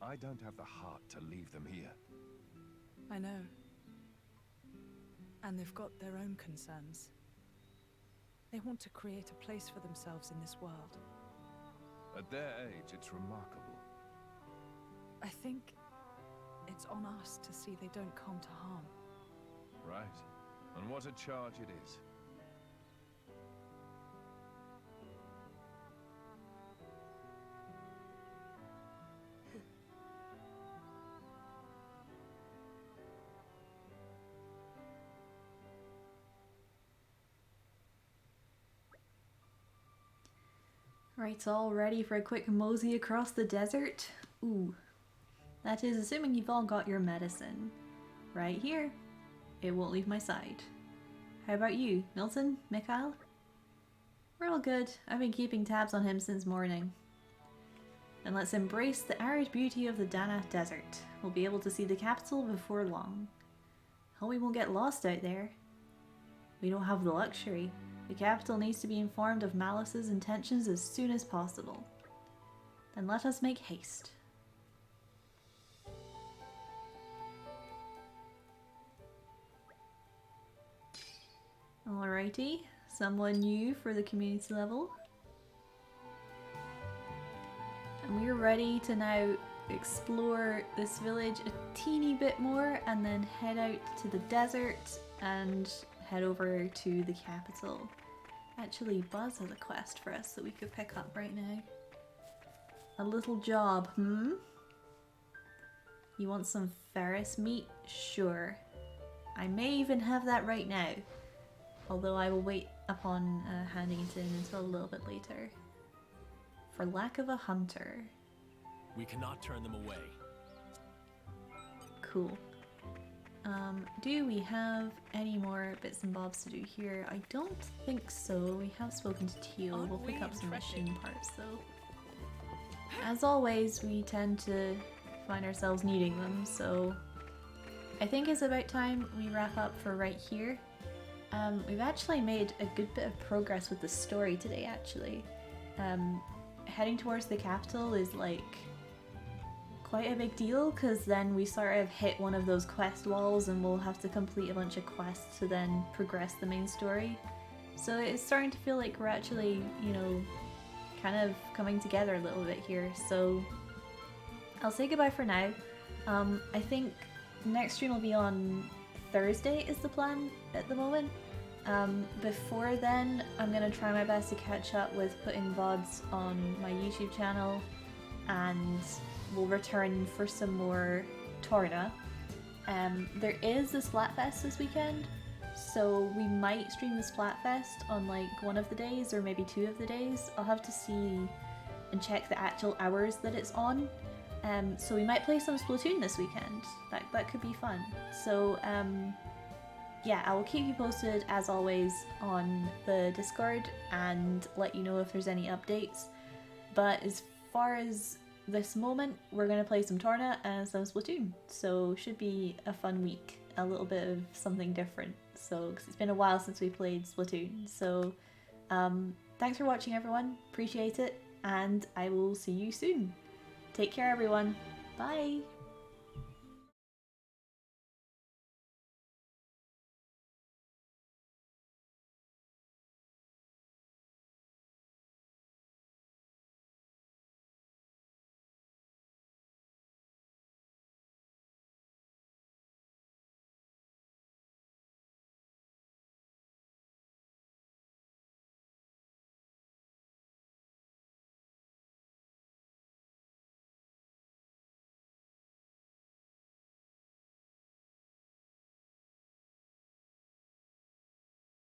D: I don't have the heart to leave them here.
B: I know. And they've got their own concerns. They want to create a place for themselves in this world.
D: At their age, it's remarkable.
B: I think it's on us to see they don't come to harm.
D: Right. And what a charge it is.
A: Right, all ready for a quick mosey across the desert? Ooh. That is assuming you've all got your medicine. Right here. It won't leave my side. How about you, Milton? Mikhail? We're all good. I've been keeping tabs on him since morning. And let's embrace the arid beauty of the Dana Desert. We'll be able to see the capital before long. Hope we won't get lost out there. We don't have the luxury. The capital needs to be informed of Malice's intentions as soon as possible. Then let us make haste. Alrighty, someone new for the community level. And we're ready to now explore this village a teeny bit more and then head out to the desert and head over to the capital. Actually, Buzz has a quest for us that we could pick up right now. A little job, hmm? You want some Ferris meat? Sure. I may even have that right now. Although I will wait upon handing it in until a little bit later. For lack of a hunter.
O: We cannot turn them away.
A: Cool. Do we have any more bits and bobs to do here? I don't think so. We have spoken to Teal. We'll pick up some mission parts though. As always, we tend to find ourselves needing them, so I think it's about time we wrap up for right here. We've actually made a good bit of progress with the story today, actually. Heading towards the capital is like quite a big deal because then we sort of hit one of those quest walls and we'll have to complete a bunch of quests to then progress the main story. So it's starting to feel like we're actually, you know, kind of coming together a little bit here. So I'll say goodbye for now. I think next stream will be on Thursday is the plan at the moment. Before then, I'm going to try my best to catch up with putting VODs on my YouTube channel, and we'll return for some more Torna. There is the Splatfest this weekend, so we might stream the Splatfest on like one of the days or maybe 2 of the days. I'll have to see and check the actual hours that it's on. So we might play some Splatoon this weekend. That could be fun. So yeah, I will keep you posted as always on the Discord and let you know if there's any updates. But as far as this moment, we're going to play some Torna and some Splatoon. So should be a fun week. A little bit of something different. So, because it's been a while since we played Splatoon. So thanks for watching everyone. Appreciate it. And I will see you soon. Take care everyone. Bye.